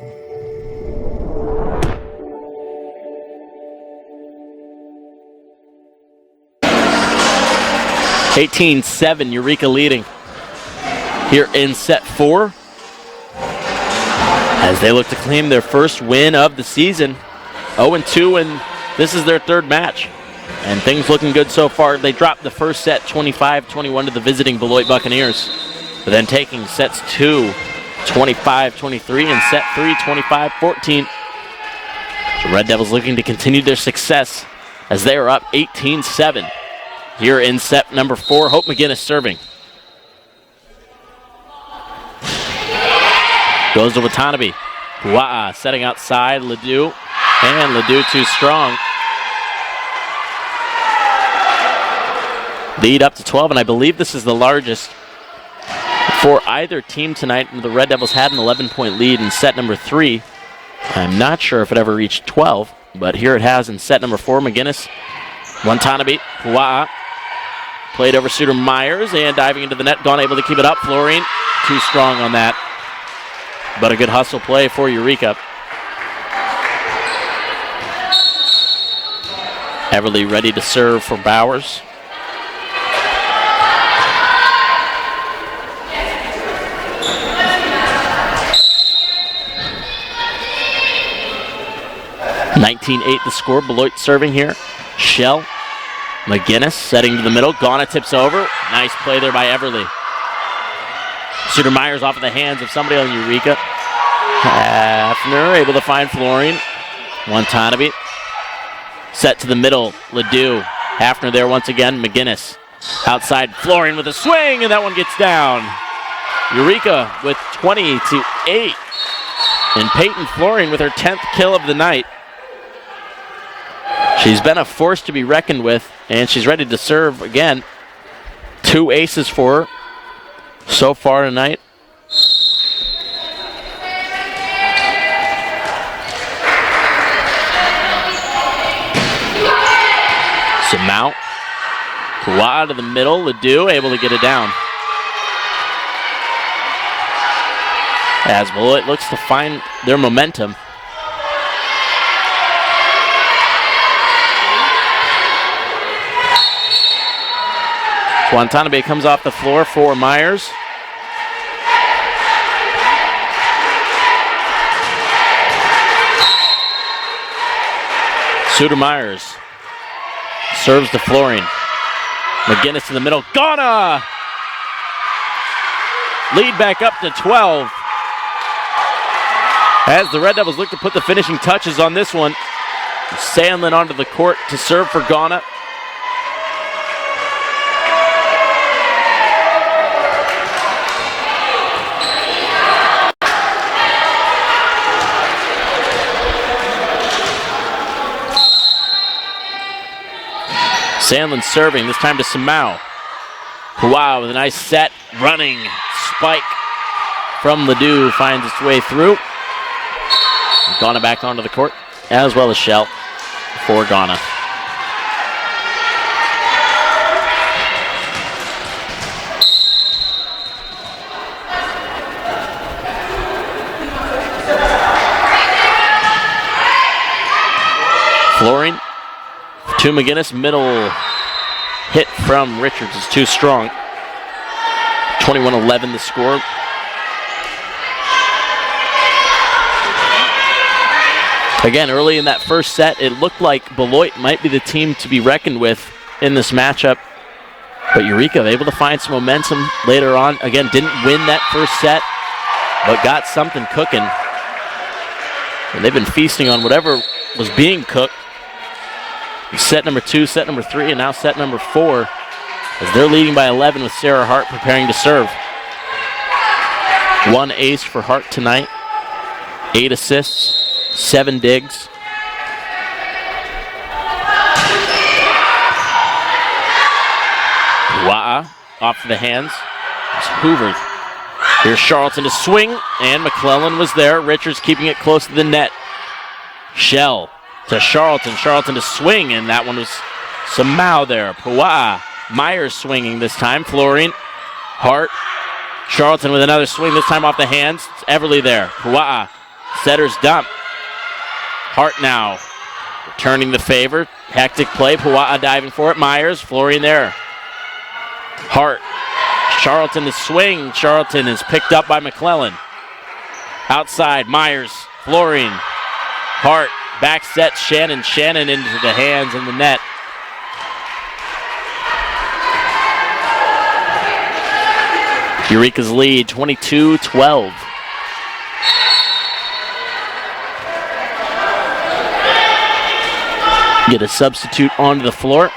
(18-7), Eureka leading here in set 4 as they look to claim their first win of the season. 0-2, and this is their third match. And things looking good so far. They dropped the first set 25-21 to the visiting Beloit Buccaneers, but then taking sets 2, 25-23, and set 3, 25-14. The Red Devils looking to continue their success as they are up 18-7 here in set number 4. Hope McGinnis serving. Goes to Watanabe. Pua'a setting outside Ledoux, and Ledoux too strong. Lead up to 12, and I believe this is the largest for either team tonight. The Red Devils had an 11-point lead in set number 3. I'm not sure if it ever reached 12, but here it has in set number 4. McGinnis, Watanabe, Pua'a, played over Suter Myers, and diving into the net, gone able to keep it up. Florine, too strong on that, but a good hustle play for Eureka. Everly ready to serve for Bowers. (19-8) the score. Beloit serving here. Shell. McGinnis setting to the middle. Ghana tips over. Nice play there by Everly. Suter Myers off of the hands of somebody on Eureka. Hafner able to find Florine. Watanabe. Set to the middle. Ledoux. Hafner there once again. McGinnis. Outside. Florine with a swing, and that one gets down. Eureka with 20-8. And Peyton Florine with her 10th kill of the night. She's been a force to be reckoned with, and she's ready to serve again. 2 aces for her so far tonight. Samau. Pua'a to the middle. Ledoux able to get it down. As Beloit looks to find their momentum. Watanabe comes off the floor for Myers. Suter Myers serves to Florine. McGinnis in the middle. Ghana! Lead back up to 12. As the Red Devils look to put the finishing touches on this one. Sandlin onto the court to serve for Ghana. Sandlin serving, this time to Samau. Pua'a with a nice set, running spike from Ledoux, finds its way through. Ghana back onto the court, as well as Shell for Ghana. Florine to McGinnis, middle hit from Richards is too strong. 21-11 the score. Again, early in that first set, it looked like Beloit might be the team to be reckoned with in this matchup. But Eureka able to find some momentum later on. Again, didn't win that first set, but got something cooking. And they've been feasting on whatever was being cooked. Set number 2, set number 3, and now set number 4, as they're leading by 11 with Sarah Hart preparing to serve. 1 ace for Hart tonight. 8 assists, 7 digs. Wa'a off the hands. It's Hoover. Here's Charlton to swing, and McClellan was there. Richards keeping it close to the net. Shell to Charlton. Charlton to swing, and that one was Samau there. Pua'a. Myers swinging this time. Florine. Hart. Charlton with another swing, this time off the hands. It's Everly there. Pua'a. Setter's dump. Hart now returning the favor. Hectic play. Pua'a diving for it. Myers. Florine there. Hart. Charlton to swing. Charlton is picked up by McClellan. Outside. Myers. Florine. Hart. Back set. Shannon. Shannon into the hands and the net. Eureka's lead, 22-12. Get a substitute onto the floor.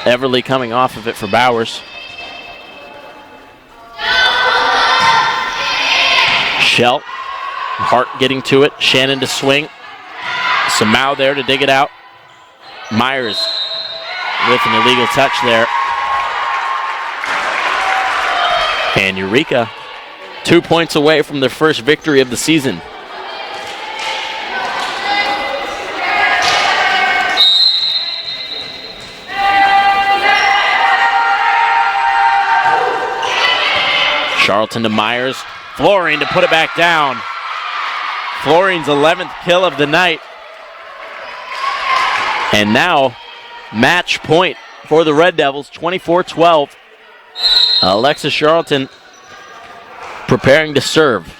Everly coming off of it for Bowers. Shell. Hart getting to it. Shannon to swing. Samau there to dig it out. Myers with an illegal touch there. And Eureka, 2 points away from their first victory of the season. Charlton to Myers. Florine to put it back down. Florine's 11th kill of the night. And now, match point for the Red Devils, 24-12. Alexis Charlton preparing to serve.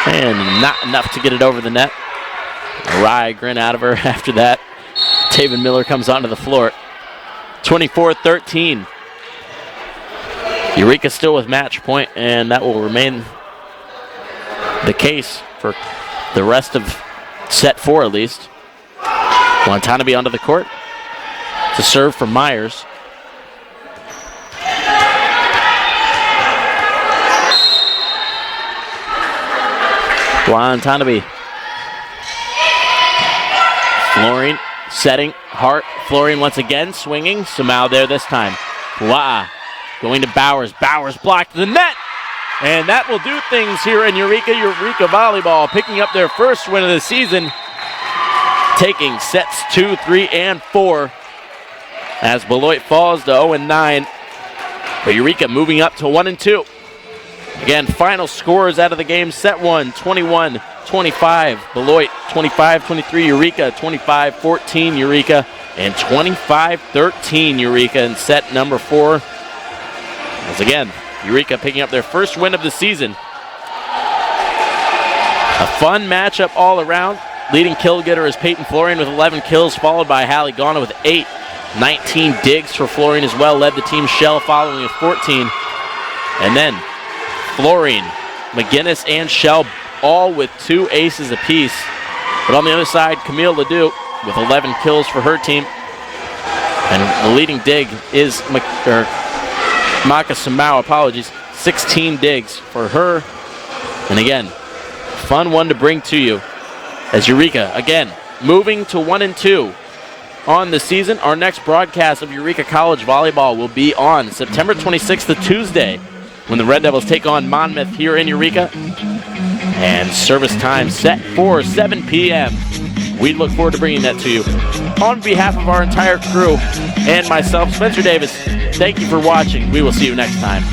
And not enough to get it over the net. A wry grin out of her after that. David Miller comes onto the floor. 24-13. Eureka still with match point, and that will remain the case for the rest of set 4 at least. Watanabe onto the court to serve for Myers. Watanabe. Florine setting. Hart. Florine once again swinging. Samau there this time. Wa'a going to Bowers. Bowers blocked the net. And that will do things here in Eureka. Eureka Volleyball picking up their first win of the season. Taking sets 2, 3, and 4. As Beloit falls to 0-9. But Eureka moving up to 1-2. Again, final scores out of the game. Set 1, 21-25. Beloit, 25-23. Eureka, 25-14. Eureka, and 25-13. Eureka in set number 4. As again, Eureka picking up their first win of the season. A fun matchup all around. Leading kill getter is Peyton Florine with 11 kills, followed by Hallie Ghana with 8. 19 digs for Florine as well. Led the team Shell following with 14. And then Florine, McGinnis, and Shell all with 2 aces apiece. But on the other side, Camille Ledoux with 11 kills for her team. And the leading dig is Maka Samau, apologies, 16 digs for her. And again, fun one to bring to you as Eureka, again, moving to 1-2 on the season. Our next broadcast of Eureka College Volleyball will be on September 26th, the Tuesday, when the Red Devils take on Monmouth here in Eureka. And service time set for 7 p.m. We look forward to bringing that to you. On behalf of our entire crew and myself, Spencer Davis, thank you for watching. We will see you next time.